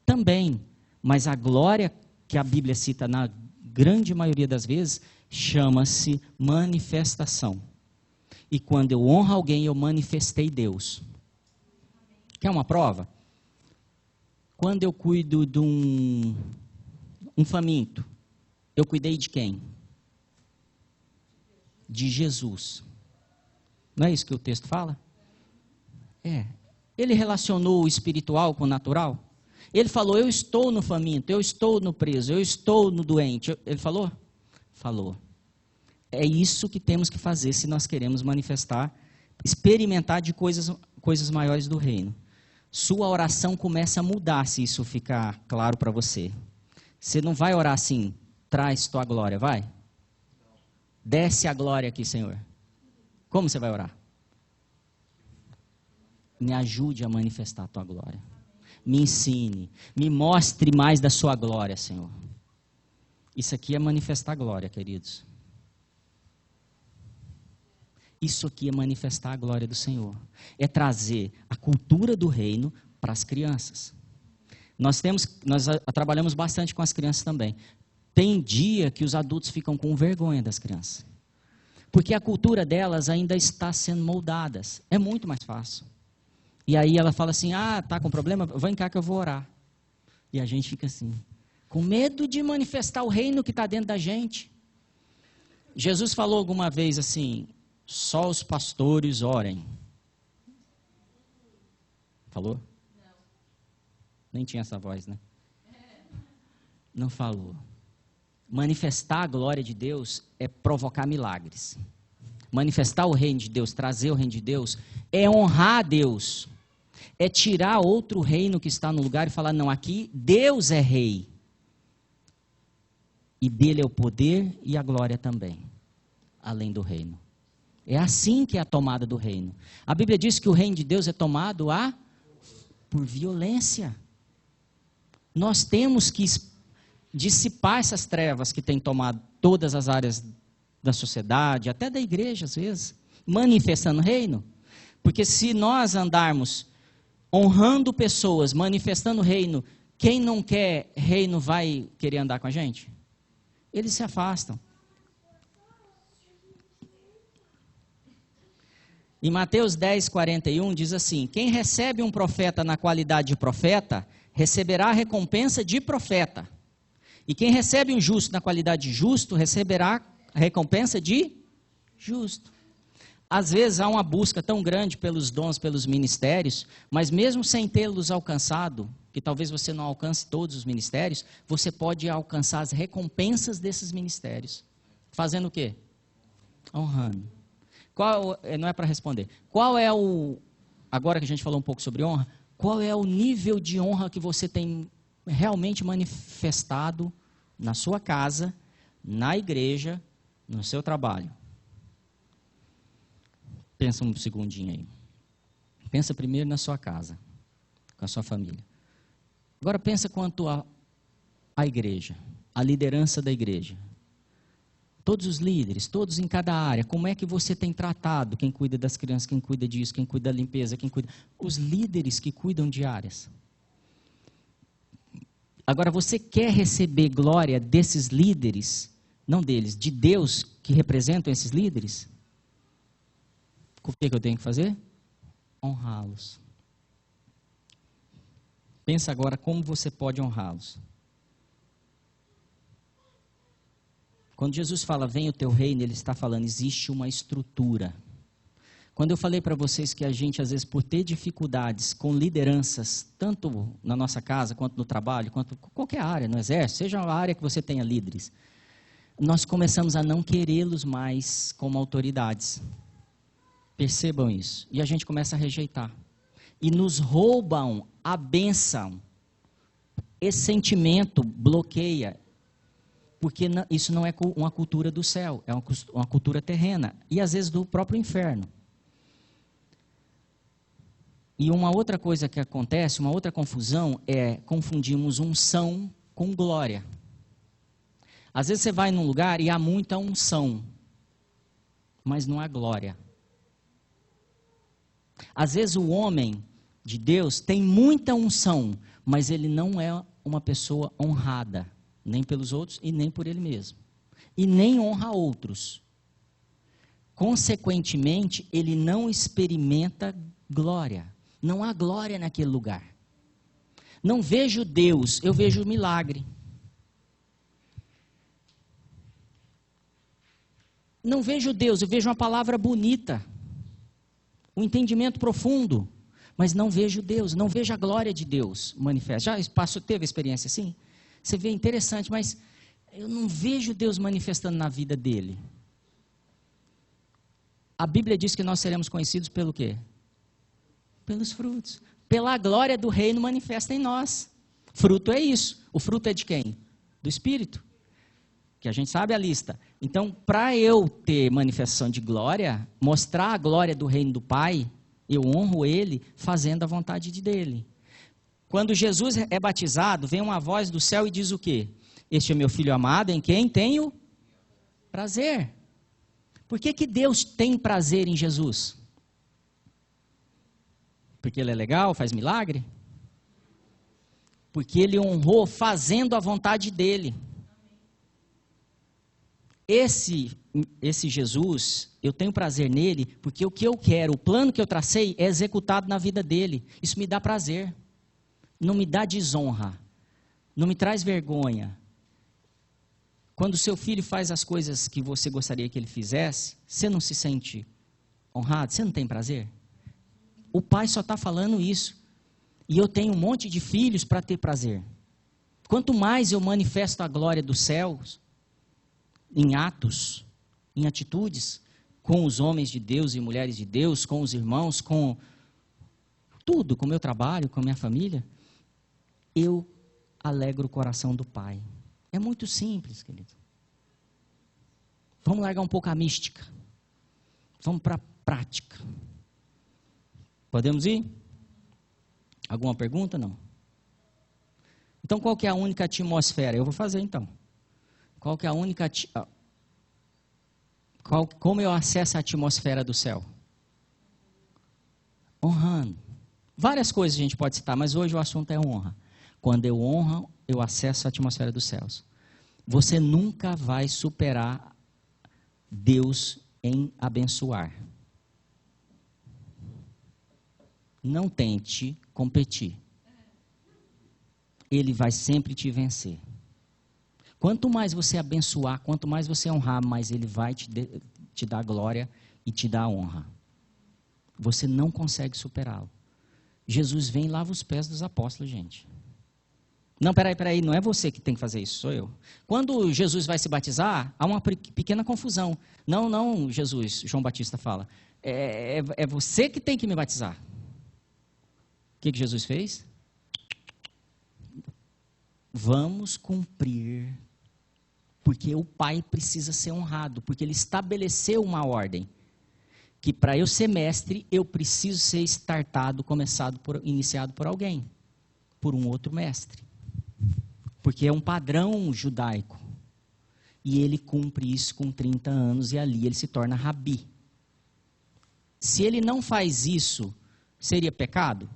Também, mas a glória que a Bíblia cita na grande maioria das vezes, chama-se manifestação. E quando eu honro alguém, eu manifestei Deus. Quer uma prova? Quando eu cuido de um faminto, eu cuidei de quem? De Jesus. Não é isso que o texto fala? É. Ele relacionou o espiritual com o natural? Ele falou, eu estou no faminto, eu estou no preso, eu estou no doente. Ele falou? Falou. É isso que temos que fazer se nós queremos manifestar, experimentar de coisas maiores do reino. Sua oração começa a mudar se isso ficar claro para você. Você não vai orar assim, traz tua glória, vai? Desce a glória aqui, Senhor. Como você vai orar? Me ajude a manifestar a tua glória. Me ensine, me mostre mais da sua glória, Senhor. Isso aqui é manifestar a glória, queridos. Isso aqui é manifestar a glória do Senhor. É trazer a cultura do reino para as crianças. Nós trabalhamos bastante com as crianças também. Tem dia que os adultos ficam com vergonha das crianças. Porque a cultura delas ainda está sendo moldadas. É muito mais fácil. E aí ela fala assim, tá com problema? Vem cá que eu vou orar. E a gente fica assim, com medo de manifestar o reino que está dentro da gente. Jesus falou alguma vez assim, só os pastores orem. Falou? Não. Nem tinha essa voz, né? Não falou. Manifestar a glória de Deus é provocar milagres. Manifestar o reino de Deus, trazer o reino de Deus, é honrar a Deus. É tirar outro reino que está no lugar e falar, não, aqui Deus é rei. E dele é o poder e a glória também, além do reino. É assim que é a tomada do reino. A Bíblia diz que o reino de Deus é tomado por violência. Nós temos que dissipar essas trevas que têm tomado todas as áreas da sociedade, até da igreja às vezes, manifestando o reino. Porque se nós andarmos honrando pessoas, manifestando o reino, quem não quer reino vai querer andar com a gente? Eles se afastam. Em Mateus 10, 41 diz assim, quem recebe um profeta na qualidade de profeta, receberá a recompensa de profeta. E quem recebe um justo na qualidade de justo, receberá a recompensa de justo. Às vezes há uma busca tão grande pelos dons, pelos ministérios, mas mesmo sem tê-los alcançado, que talvez você não alcance todos os ministérios, você pode alcançar as recompensas desses ministérios. Fazendo o quê? Honrando. Não é para responder. Agora que a gente falou um pouco sobre honra, qual é o nível de honra que você tem realmente manifestado na sua casa, na igreja, no seu trabalho? Pensa um segundinho aí. Pensa primeiro na sua casa, com a sua família. Agora pensa quanto à igreja, a liderança da igreja. Todos os líderes, todos em cada área, como é que você tem tratado quem cuida das crianças, quem cuida disso, quem cuida da limpeza, quem cuida... Os líderes que cuidam de áreas. Agora, você quer receber glória desses líderes, não deles, de Deus que representam esses líderes? O que eu tenho que fazer? Honrá-los. Pensa agora como você pode honrá-los. Quando Jesus fala, venha o teu reino, ele está falando, existe uma estrutura. Quando eu falei para vocês que a gente, às vezes, por ter dificuldades com lideranças, tanto na nossa casa, quanto no trabalho, quanto em qualquer área, no exército, seja a área que você tenha líderes, nós começamos a não querê-los mais como autoridades. Percebam isso. E a gente começa a rejeitar. E nos roubam a bênção. Esse sentimento bloqueia. Porque isso não é uma cultura do céu, é uma cultura terrena. E às vezes do próprio inferno. E uma outra coisa que acontece, uma outra confusão, é confundimos unção com glória. Às vezes você vai num lugar e há muita unção, mas não há glória. Às vezes o homem de Deus tem muita unção, mas ele não é uma pessoa honrada, nem pelos outros e nem por ele mesmo. E nem honra outros. Consequentemente, ele não experimenta glória. Não há glória naquele lugar. Não vejo Deus, eu vejo milagre. Não vejo Deus, eu vejo uma palavra bonita. Um entendimento profundo, mas não vejo Deus, não vejo a glória de Deus manifesta. Já teve experiência assim? Você vê interessante, mas eu não vejo Deus manifestando na vida dele. A Bíblia diz que nós seremos conhecidos pelo quê? Pelos frutos. Pela glória do reino manifesta em nós. Fruto é isso. O fruto é de quem? Do Espírito. Que a gente sabe a lista. Então, para eu ter manifestação de glória, mostrar a glória do reino do Pai, eu honro Ele fazendo a vontade dele. Quando Jesus é batizado, vem uma voz do céu e diz o quê? Este é meu filho amado, em quem tenho prazer. Por que Deus tem prazer em Jesus? Porque Ele é legal, faz milagre? Porque Ele honrou fazendo a vontade dele. Esse Jesus, eu tenho prazer nele, porque o que eu quero, o plano que eu tracei é executado na vida dele. Isso me dá prazer. Não me dá desonra. Não me traz vergonha. Quando o seu filho faz as coisas que você gostaria que ele fizesse, você não se sente honrado? Você não tem prazer? O pai só está falando isso. E eu tenho um monte de filhos para ter prazer. Quanto mais eu manifesto a glória dos céus, em atos, em atitudes, com os homens de Deus e mulheres de Deus, com os irmãos, com tudo, com o meu trabalho, com a minha família, eu alegro o coração do Pai. É muito simples, querido. Vamos largar um pouco a mística. Vamos para a prática. Podemos ir? Alguma pergunta? Não. Então, qual que é a única atmosfera? Eu vou fazer, então. Qual que é a única... Como eu acesso a atmosfera do céu? Honrando. Várias coisas a gente pode citar, mas hoje o assunto é honra. Quando eu honro, eu acesso a atmosfera dos céus. Você nunca vai superar Deus em abençoar. Não tente competir. Ele vai sempre te vencer. Quanto mais você abençoar, quanto mais você honrar, mais ele vai te dar glória e te dar honra. Você não consegue superá-lo. Jesus vem e lava os pés dos apóstolos, gente. Não, peraí, não é você que tem que fazer isso, sou eu. Quando Jesus vai se batizar, há uma pequena confusão. Não, Jesus, João Batista fala, é você que tem que me batizar. O que Jesus fez? Vamos cumprir, porque o Pai precisa ser honrado, porque Ele estabeleceu uma ordem, que para eu ser mestre, eu preciso ser iniciado por alguém, por um outro mestre. Porque é um padrão judaico. E ele cumpre isso com 30 anos e ali ele se torna rabi. Se ele não faz isso, seria pecado?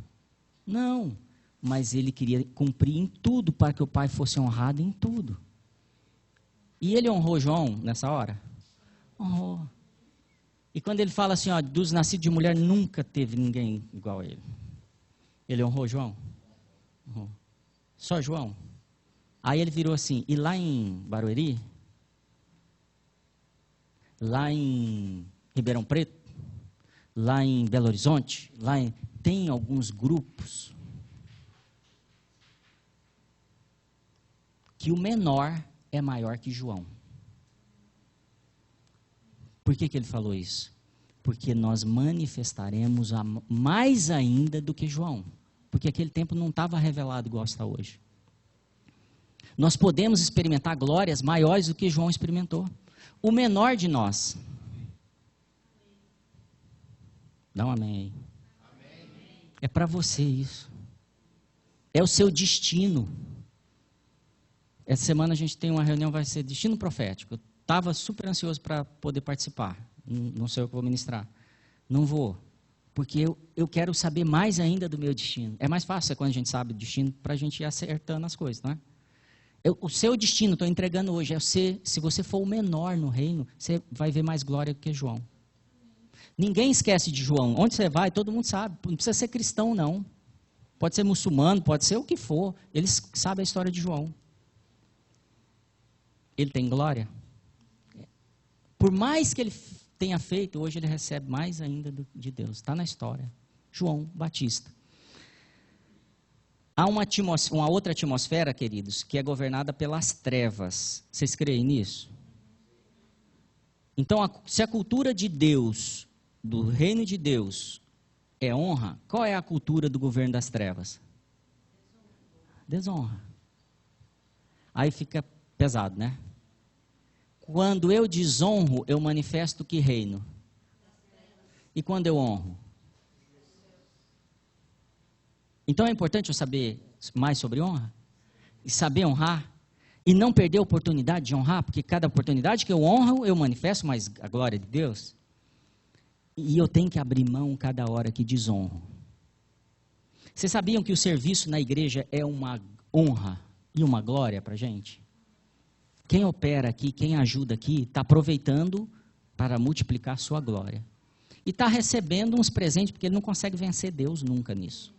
Não. Mas ele queria cumprir em tudo para que o Pai fosse honrado em tudo. E ele honrou João nessa hora? Honrou. E quando ele fala assim, ó, dos nascidos de mulher, nunca teve ninguém igual a ele. Ele honrou João? Honrou. Só João? Aí ele virou assim, e lá em Barueri, lá em Ribeirão Preto, lá em Belo Horizonte, tem alguns grupos que o menor é maior que João. Por que ele falou isso? Porque nós manifestaremos mais ainda do que João. Porque aquele tempo não estava revelado igual está hoje. Nós podemos experimentar glórias maiores do que João experimentou. O menor de nós. Dá um amém aí. Amém. É para você isso. É o seu destino. Essa semana a gente tem uma reunião, vai ser destino profético. Eu estava super ansioso para poder participar. Não sei o que vou ministrar. Não vou. Porque eu quero saber mais ainda do meu destino. É mais fácil quando a gente sabe o destino para a gente ir acertando as coisas, não é? O seu destino, estou entregando hoje, se você for o menor no reino, você vai ver mais glória do que João. Ninguém esquece de João. Onde você vai, todo mundo sabe. Não precisa ser cristão, não. Pode ser muçulmano, pode ser o que for. Eles sabem a história de João. Ele tem glória? Por mais que ele tenha feito, hoje ele recebe mais ainda de Deus. Está na história. João Batista. Há uma outra atmosfera, queridos, que é governada pelas trevas. Vocês creem nisso? Então, se a cultura de Deus, do reino de Deus, é honra, qual é a cultura do governo das trevas? Desonra. Aí fica pesado, né? Quando eu desonro, eu manifesto que reino? E quando eu honro? Então é importante eu saber mais sobre honra, e saber honrar, e não perder a oportunidade de honrar, porque cada oportunidade que eu honro, eu manifesto mais a glória de Deus. E eu tenho que abrir mão cada hora que desonro. Vocês sabiam que o serviço na igreja é uma honra e uma glória para a gente? Quem opera aqui, quem ajuda aqui, está aproveitando para multiplicar a sua glória. E está recebendo uns presentes, porque ele não consegue vencer Deus nunca nisso.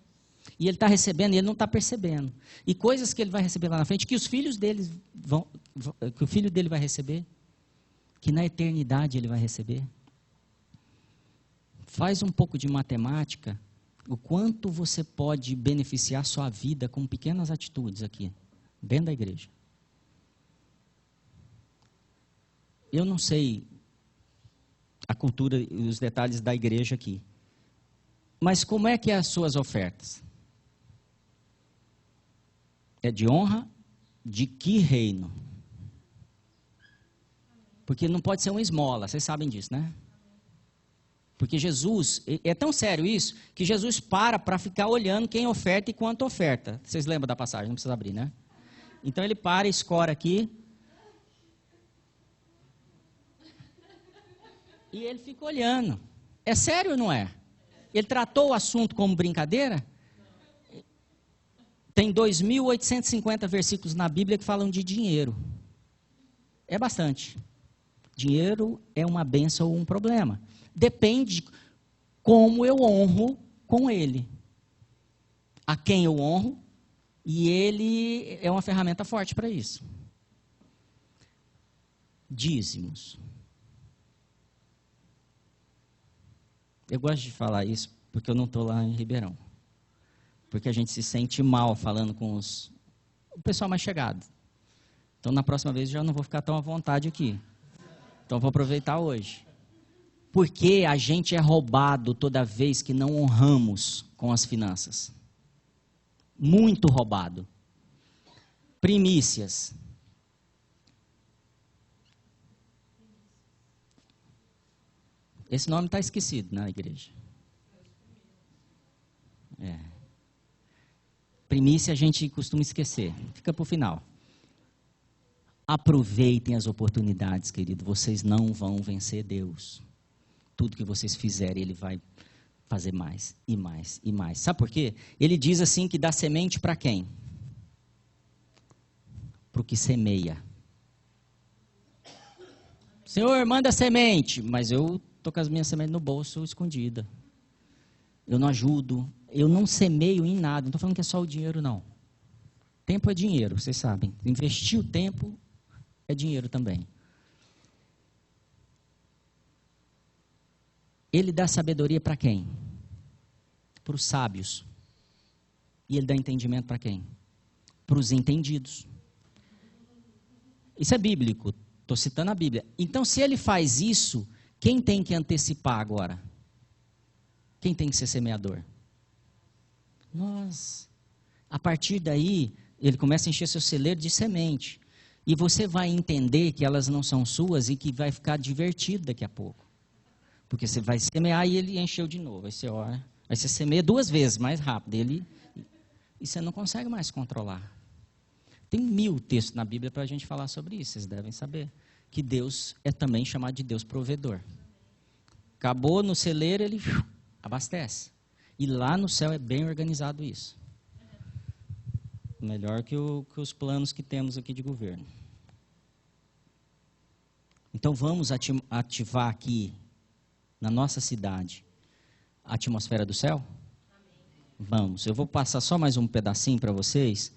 E ele está recebendo e ele não está percebendo. E coisas que ele vai receber lá na frente, que os filhos dele que o filho dele vai receber, que na eternidade ele vai receber. Faz um pouco de matemática, o quanto você pode beneficiar sua vida com pequenas atitudes aqui, dentro da igreja. Eu não sei a cultura e os detalhes da igreja aqui, mas como é que é as suas ofertas? É de honra? De que reino? Porque não pode ser uma esmola, vocês sabem disso, né? Porque Jesus, é tão sério isso, que Jesus para ficar olhando quem oferta e quanto oferta. Vocês lembram da passagem? Não precisa abrir, né? Então ele para, escora aqui. E ele fica olhando. É sério ou não é? Ele tratou o assunto como brincadeira? Tem 2.850 versículos na Bíblia que falam de dinheiro. É bastante. Dinheiro é uma bênção ou um problema. Depende como eu honro com ele. A quem eu honro, e ele é uma ferramenta forte para isso. Dízimos. Eu gosto de falar isso porque eu não estou lá em Ribeirão. Porque a gente se sente mal falando com o pessoal mais chegado. Então, na próxima vez, eu já não vou ficar tão à vontade aqui. Então, vou aproveitar hoje. Porque a gente é roubado toda vez que não honramos com as finanças. Muito roubado. Primícias. Esse nome está esquecido na igreja. Primícia a gente costuma esquecer. Fica para o final. Aproveitem as oportunidades, querido. Vocês não vão vencer Deus. Tudo que vocês fizerem, Ele vai fazer mais e mais e mais. Sabe por quê? Ele diz assim que dá semente para quem? Para o que semeia. Senhor, manda semente. Mas eu estou com as minhas sementes no bolso, escondida. Eu não ajudo. Eu não semeio em nada. Não estou falando que é só o dinheiro, não. Tempo é dinheiro, vocês sabem. Investir o tempo é dinheiro também. Ele dá sabedoria para quem? Para os sábios. E ele dá entendimento para quem? Para os entendidos. Isso é bíblico. Estou citando a Bíblia. Então, se ele faz isso, quem tem que antecipar agora? Quem tem que ser semeador? Nós. A partir daí, ele começa a encher seu celeiro de semente. E você vai entender que elas não são suas e que vai ficar divertido daqui a pouco. Porque você vai semear e ele encheu de novo. Aí você ora, aí você semeia 2 vezes mais rápido. E você não consegue mais controlar. Tem 1000 textos na Bíblia para a gente falar sobre isso. Vocês devem saber. Que Deus é também chamado de Deus provedor. Acabou no celeiro, ele abastece. E lá no céu é bem organizado isso. Melhor que os planos que temos aqui de governo. Então vamos ativar aqui, na nossa cidade, a atmosfera do céu? Vamos. Eu vou passar só mais um pedacinho para vocês.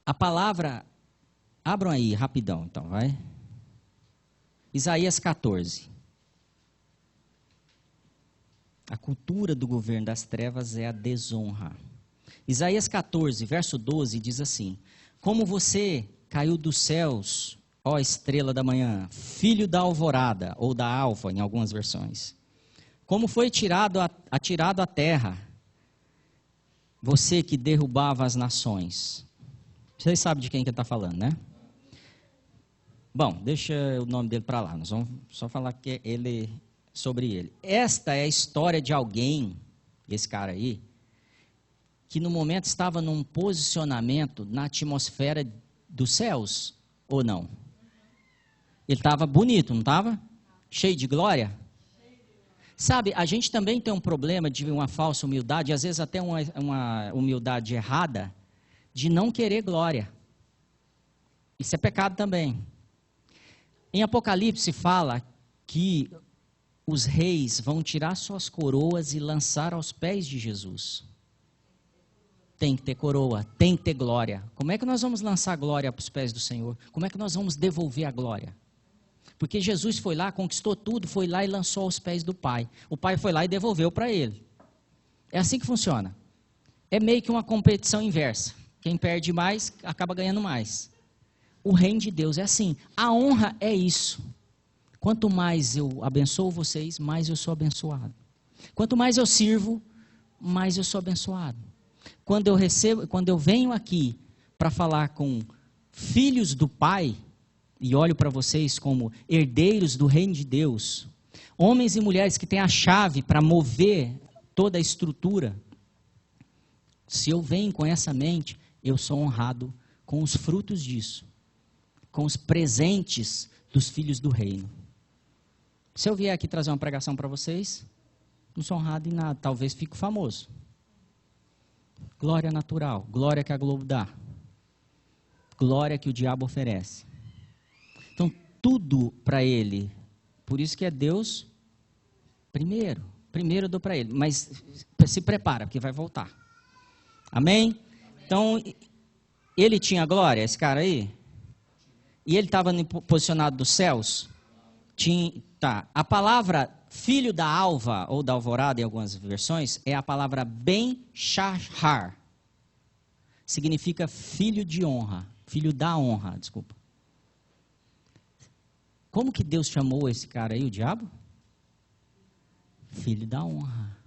A palavra, abram aí rapidão, então, vai. Isaías 14. A cultura do governo das trevas é a desonra. Isaías 14, verso 12, diz assim: como você caiu dos céus, ó estrela da manhã, filho da alvorada, ou da alva, em algumas versões. Como foi atirado à terra, você que derrubava as nações. Vocês sabem de quem que ele está falando, né? Bom, deixa o nome dele para lá, nós vamos só falar que sobre ele. Esta é a história de alguém, esse cara aí, que no momento estava num posicionamento na atmosfera dos céus, ou não? Ele estava bonito, não estava? Cheio de glória? Sabe, a gente também tem um problema de uma falsa humildade, às vezes até uma humildade errada, de não querer glória. Isso é pecado também. Em Apocalipse fala que os reis vão tirar suas coroas e lançar aos pés de Jesus. tem que ter coroa, tem que ter glória. Como é que nós vamos lançar glória para os pés do Senhor? Como é que nós vamos devolver a glória? Porque Jesus foi lá, conquistou tudo, foi lá e lançou aos pés do Pai. O Pai foi lá e devolveu para ele. É assim que funciona. É meio que uma competição inversa. Quem perde mais, acaba ganhando mais. O reino de Deus é assim. A honra é isso. Quanto mais eu abençoo vocês, mais eu sou abençoado. Quanto mais eu sirvo, mais eu sou abençoado. Quando eu venho aqui para falar com filhos do Pai, e olho para vocês como herdeiros do reino de Deus, homens e mulheres que têm a chave para mover toda a estrutura, se eu venho com essa mente, eu sou honrado com os frutos disso, com os presentes dos filhos do reino. Se eu vier aqui trazer uma pregação para vocês, não sou honrado em nada, talvez fique famoso. Glória natural, glória que a Globo dá, glória que o diabo oferece. Então, tudo para ele, por isso que é Deus primeiro eu dou para ele, mas se prepara, porque vai voltar. Amém? Então, ele tinha glória, esse cara aí? E ele estava posicionado dos céus? Tá. A palavra filho da alva, ou da alvorada em algumas versões, é a palavra Ben-Shahar. Significa filho de honra, filho da honra, desculpa. Como que Deus chamou esse cara aí, o diabo? Filho da honra.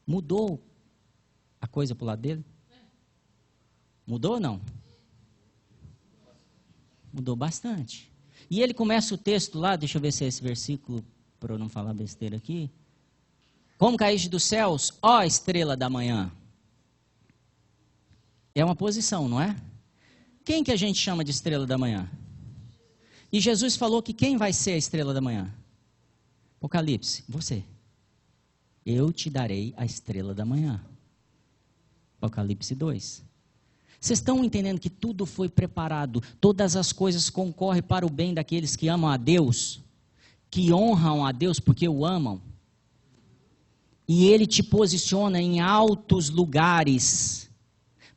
Mudou a coisa para o lado dele? Mudou ou não? Mudou bastante. E ele começa o texto lá, deixa eu ver se é esse versículo, para eu não falar besteira aqui. Como caíste dos céus, ó estrela da manhã. É uma posição, não é? Quem que a gente chama de estrela da manhã? E Jesus falou que quem vai ser a estrela da manhã? Apocalipse, você. Eu te darei a estrela da manhã. Apocalipse 2. Vocês estão entendendo que tudo foi preparado, todas as coisas concorrem para o bem daqueles que amam a Deus, que honram a Deus porque o amam. E Ele te posiciona em altos lugares,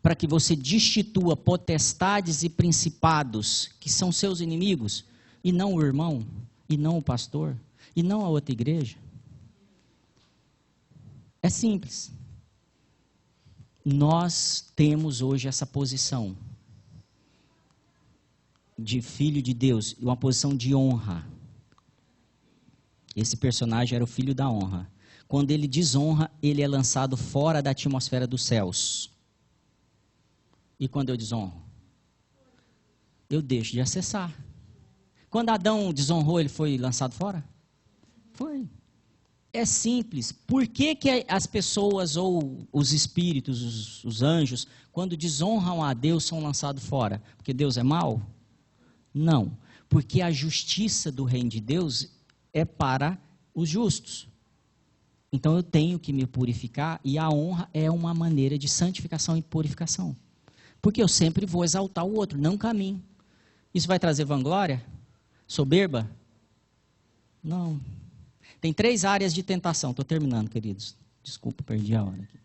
para que você destitua potestades e principados, que são seus inimigos, e não o irmão, e não o pastor, e não a outra igreja. É simples. Nós temos hoje essa posição de filho de Deus, uma posição de honra. Esse personagem era o filho da honra. Quando ele desonra, ele é lançado fora da atmosfera dos céus. E quando eu desonro? Eu deixo de acessar. Quando Adão desonrou, ele foi lançado fora? Foi. É simples. Por que as pessoas ou os espíritos, os anjos, quando desonram a Deus, são lançados fora? Porque Deus é mau? Não. Porque a justiça do reino de Deus é para os justos. Então eu tenho que me purificar, e a honra é uma maneira de santificação e purificação. Porque eu sempre vou exaltar o outro, não caminho. Isso vai trazer vanglória? Soberba? Não. Tem 3 áreas de tentação. Estou terminando, queridos. Desculpa, perdi a hora aqui.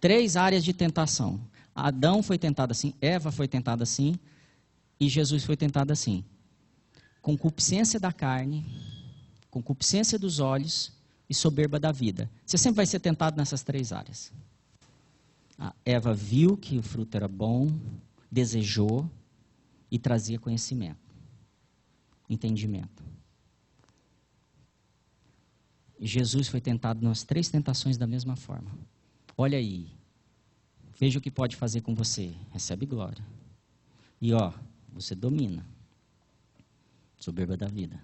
3 áreas de tentação. Adão foi tentado assim, Eva foi tentada assim, e Jesus foi tentado assim. Concupiscência da carne, concupiscência dos olhos e soberba da vida. Você sempre vai ser tentado nessas 3 áreas. A Eva viu que o fruto era bom, desejou e trazia conhecimento, entendimento. Jesus foi tentado nas 3 tentações da mesma forma. Olha aí, veja o que pode fazer com você. Recebe glória. E você domina. Soberba da vida.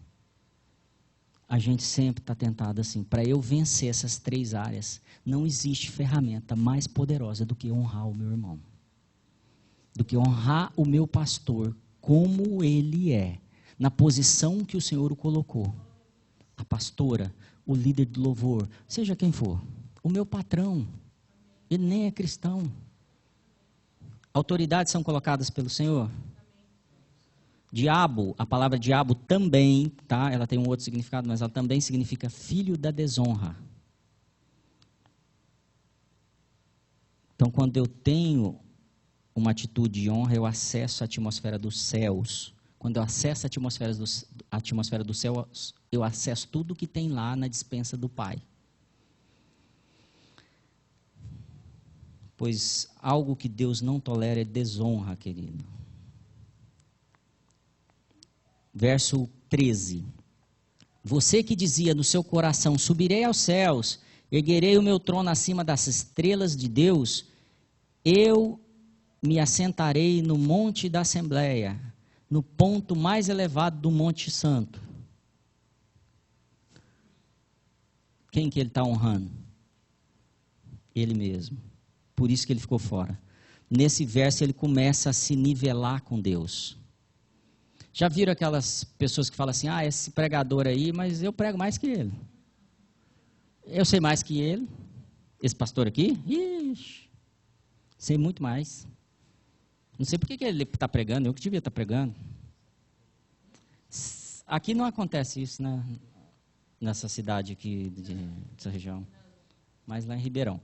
A gente sempre está tentado assim. Para eu vencer essas 3 áreas, não existe ferramenta mais poderosa do que honrar o meu irmão. Do que honrar o meu pastor como ele é. Na posição que o Senhor o colocou. A pastora, o líder do louvor, seja quem for. O meu patrão, ele nem é cristão. Autoridades são colocadas pelo Senhor. Diabo, a palavra diabo também, tá? Ela tem um outro significado, mas ela também significa filho da desonra. Então, quando eu tenho uma atitude de honra, eu acesso a atmosfera dos céus. Quando eu acesso a atmosfera dos céus, eu acesso tudo que tem lá na despensa do Pai. Pois algo que Deus não tolera é desonra, querido. Verso 13. Você que dizia no seu coração, subirei aos céus, erguerei o meu trono acima das estrelas de Deus, eu me assentarei no monte da Assembleia, no ponto mais elevado do Monte Santo. Quem que ele está honrando? Ele mesmo. Por isso que ele ficou fora. Nesse verso ele começa a se nivelar com Deus. Já viram aquelas pessoas que falam assim, esse pregador aí, mas eu prego mais que ele. Eu sei mais que ele. Esse pastor aqui, sei muito mais. Não sei por que ele está pregando, eu que devia estar pregando. Aqui não acontece isso, né? Nessa cidade aqui, dessa região. Mas lá em Ribeirão.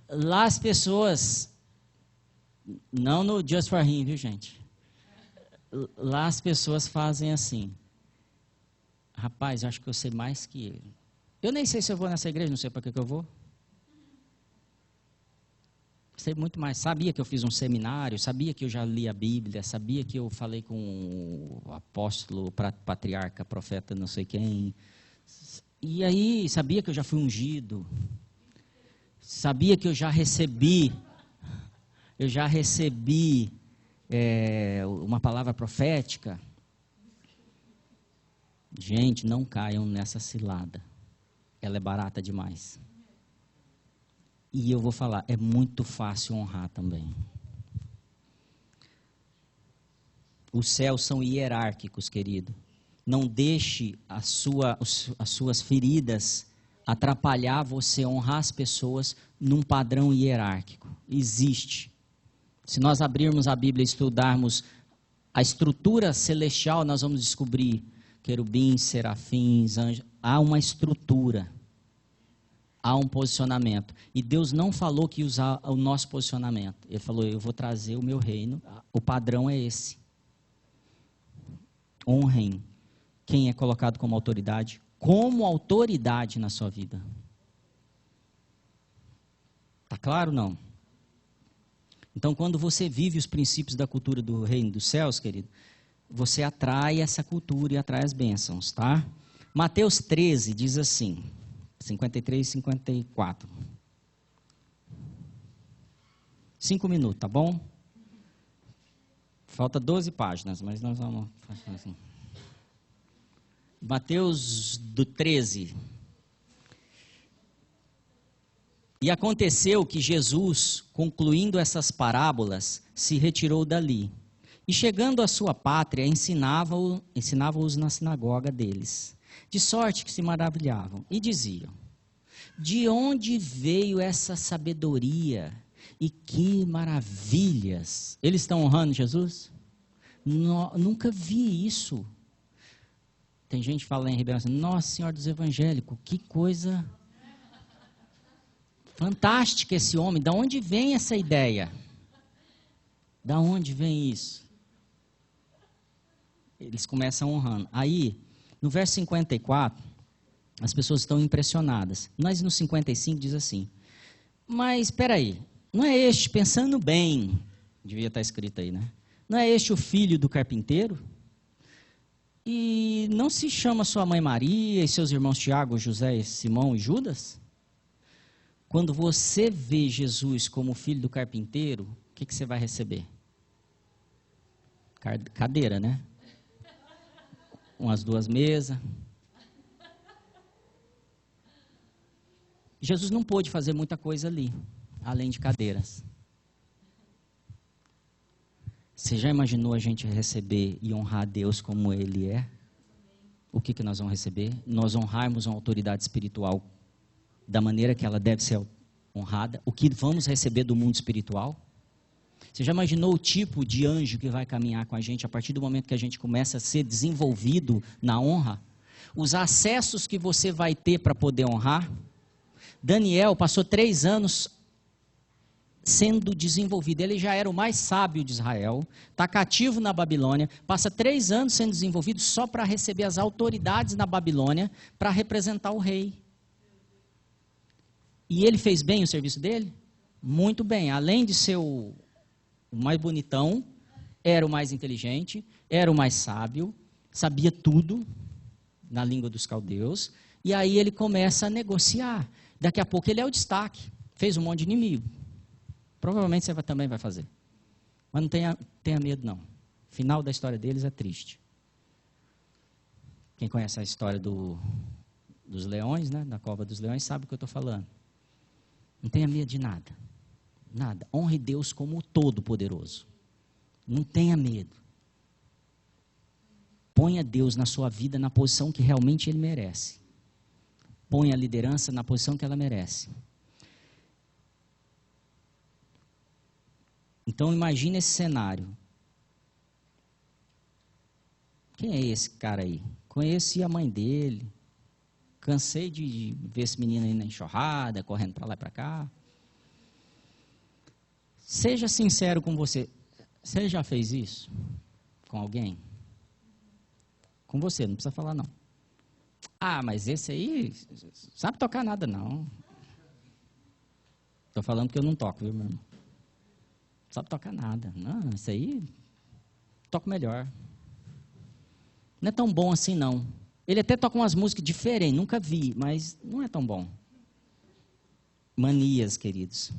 Lá as pessoas, não no Just for Him, viu, gente? Lá as pessoas fazem assim. Rapaz, eu acho que eu sei mais que ele. Eu nem sei se eu vou nessa igreja, não sei para que eu vou. Sei muito mais. Sabia que eu fiz um seminário, sabia que eu já li a Bíblia, sabia que eu falei com o apóstolo, patriarca, profeta, não sei quem. E aí, sabia que eu já fui ungido. Sabia que eu já recebi uma palavra profética. Gente, não caiam nessa cilada. Ela é barata demais. E eu vou falar, é muito fácil honrar também. Os céus são hierárquicos, querido. Não deixe as suas feridas atrapalhar você honrar as pessoas num padrão hierárquico. Existe. Se nós abrirmos a Bíblia e estudarmos a estrutura celestial, nós vamos descobrir querubins, serafins, anjos. Há uma estrutura. Há um posicionamento. E Deus não falou que ia usar o nosso posicionamento. Ele falou, eu vou trazer o meu reino. O padrão é esse. Honrem quem é colocado como autoridade na sua vida. Está claro ou não? Então, quando você vive os princípios da cultura do reino dos céus, querido, você atrai essa cultura e atrai as bênçãos, tá? Mateus 13 diz assim, 53 e 54. 5 minutos, tá bom? Falta 12 páginas, mas nós vamos fazer assim. Mateus do 13. E aconteceu que Jesus, concluindo essas parábolas, se retirou dali. E chegando à sua pátria, ensinava-os na sinagoga deles. De sorte que se maravilhavam e diziam, de onde veio essa sabedoria e que maravilhas? Eles estão honrando Jesus? Nunca vi isso. Tem gente que fala em Ribeirão assim, Nossa Senhora dos Evangélicos, que coisa fantástica esse homem. Da onde vem essa ideia? Da onde vem isso? Eles começam honrando. Aí, no verso 54, as pessoas estão impressionadas. Mas no 55 diz assim, mas espera aí, não é este, pensando bem, devia estar escrito aí, né? Não é este o filho do carpinteiro? E não se chama sua mãe Maria e seus irmãos Tiago, José, Simão e Judas? Quando você vê Jesus como filho do carpinteiro, o que você vai receber? Cadeira, né? Umas 2 mesas. Jesus não pôde fazer muita coisa ali, além de cadeiras. Você já imaginou a gente receber e honrar a Deus como Ele é? O que nós vamos receber? Nós honrarmos uma autoridade espiritual da maneira que ela deve ser honrada. O que vamos receber do mundo espiritual? Você já imaginou o tipo de anjo que vai caminhar com a gente a partir do momento que a gente começa a ser desenvolvido na honra? Os acessos que você vai ter para poder honrar? Daniel passou 3 anos sendo desenvolvido. Ele já era o mais sábio de Israel, está cativo na Babilônia, passa 3 anos sendo desenvolvido só para receber as autoridades na Babilônia, para representar o rei. E ele fez bem o serviço dele? Muito bem. Além de ser o mais bonitão, era o mais inteligente, era o mais sábio, sabia tudo na língua dos caldeus, e aí ele começa a negociar. Daqui a pouco ele é o destaque, fez um monte de inimigo. Provavelmente você também vai fazer. Mas não tenha medo, não. O final da história deles é triste. Quem conhece a história dos leões, né, da cova dos leões, sabe o que eu estou falando. Não tenha medo de nada. Nada. Honre Deus como o Todo-Poderoso. Não tenha medo. Ponha Deus na sua vida na posição que realmente Ele merece. Ponha a liderança na posição que ela merece. Então imagine esse cenário. Quem é esse cara aí? Conheci a mãe dele. Cansei de ver esse menino aí na enxurrada, correndo para lá e para cá. Seja sincero com você. Você já fez isso com alguém? Com você, não precisa falar não. Ah, mas esse aí sabe tocar nada não. Estou falando que eu não toco, viu, meu irmão? Não sabe tocar nada. Não, esse aí toca melhor. Não é tão bom assim não. Ele até toca umas músicas diferentes, nunca vi, mas não é tão bom. Manias, queridos.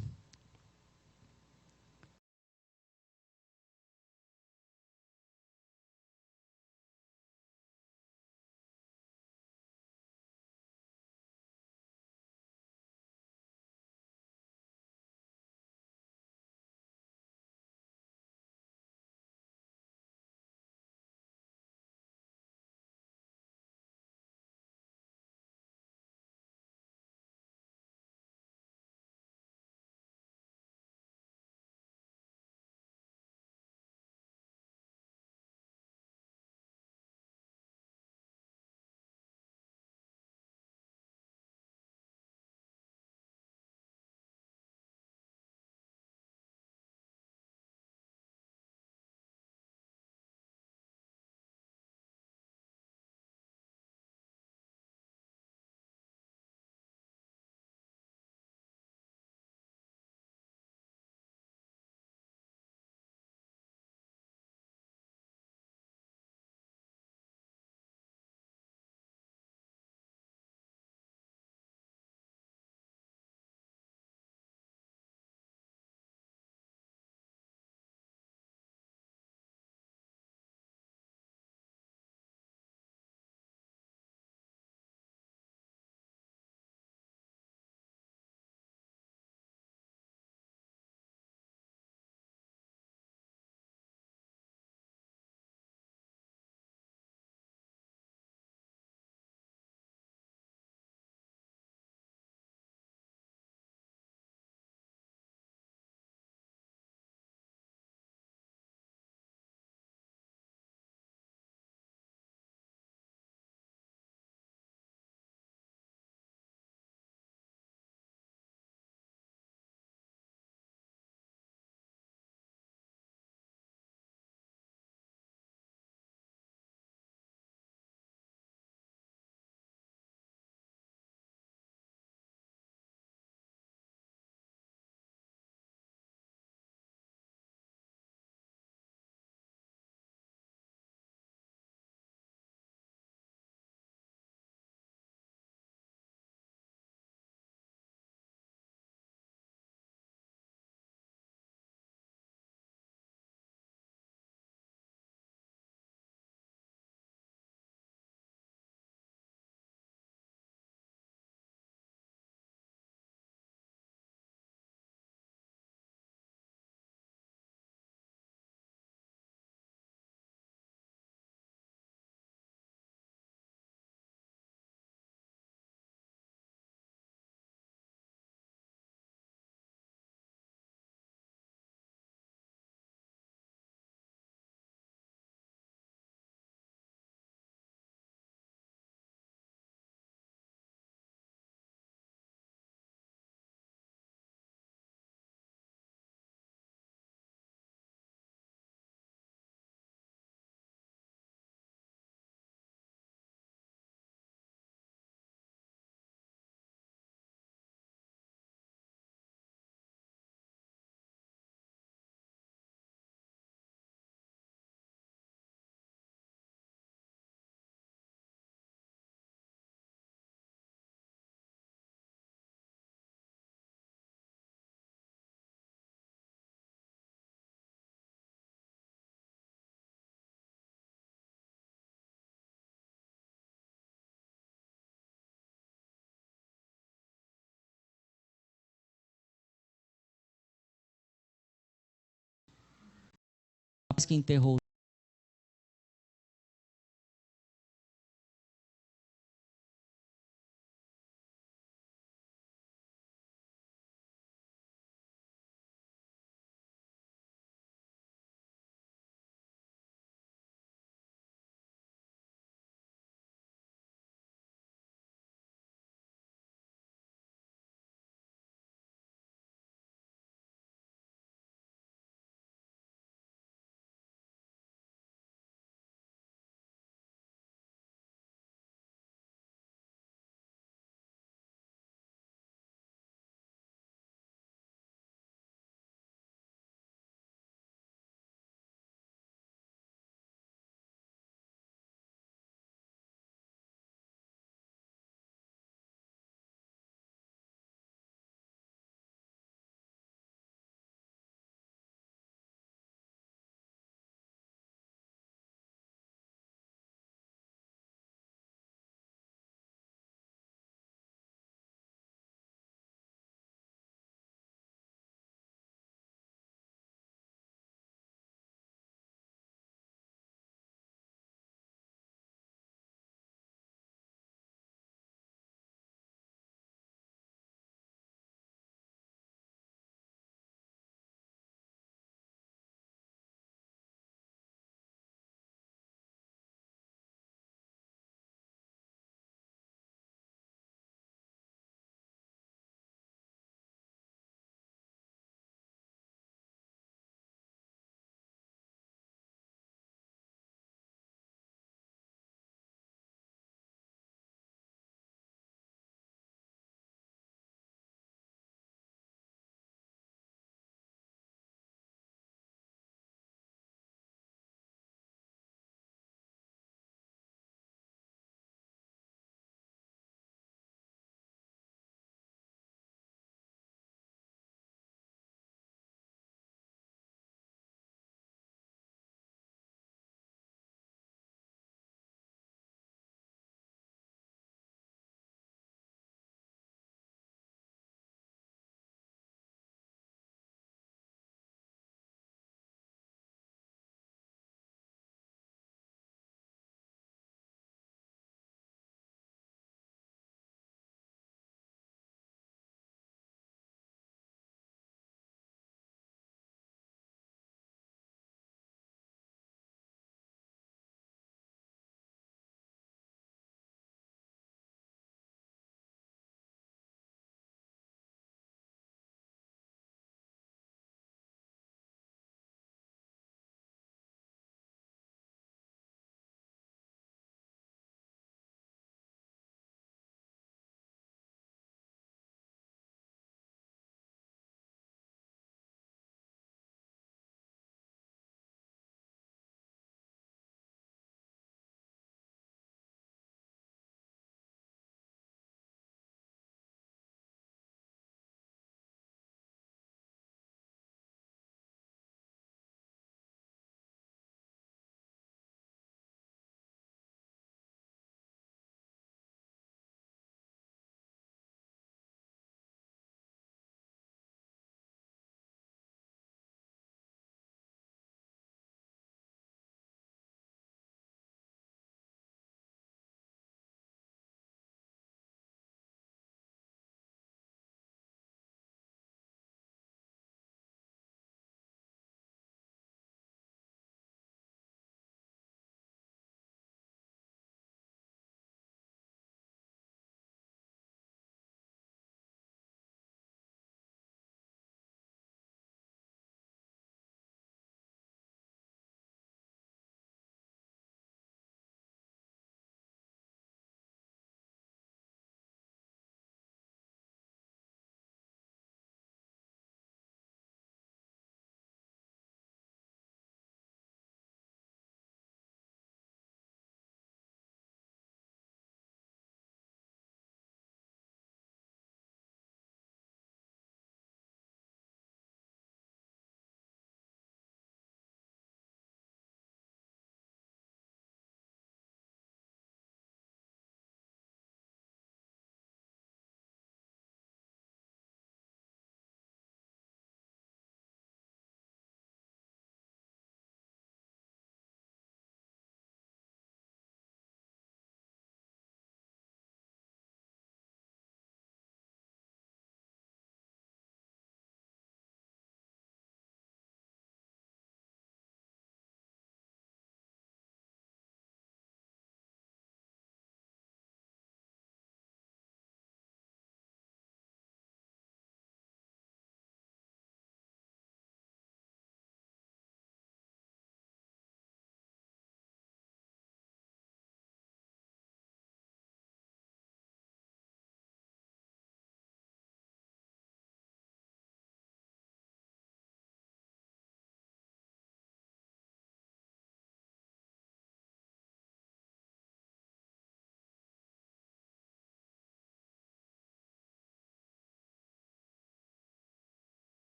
que enterrou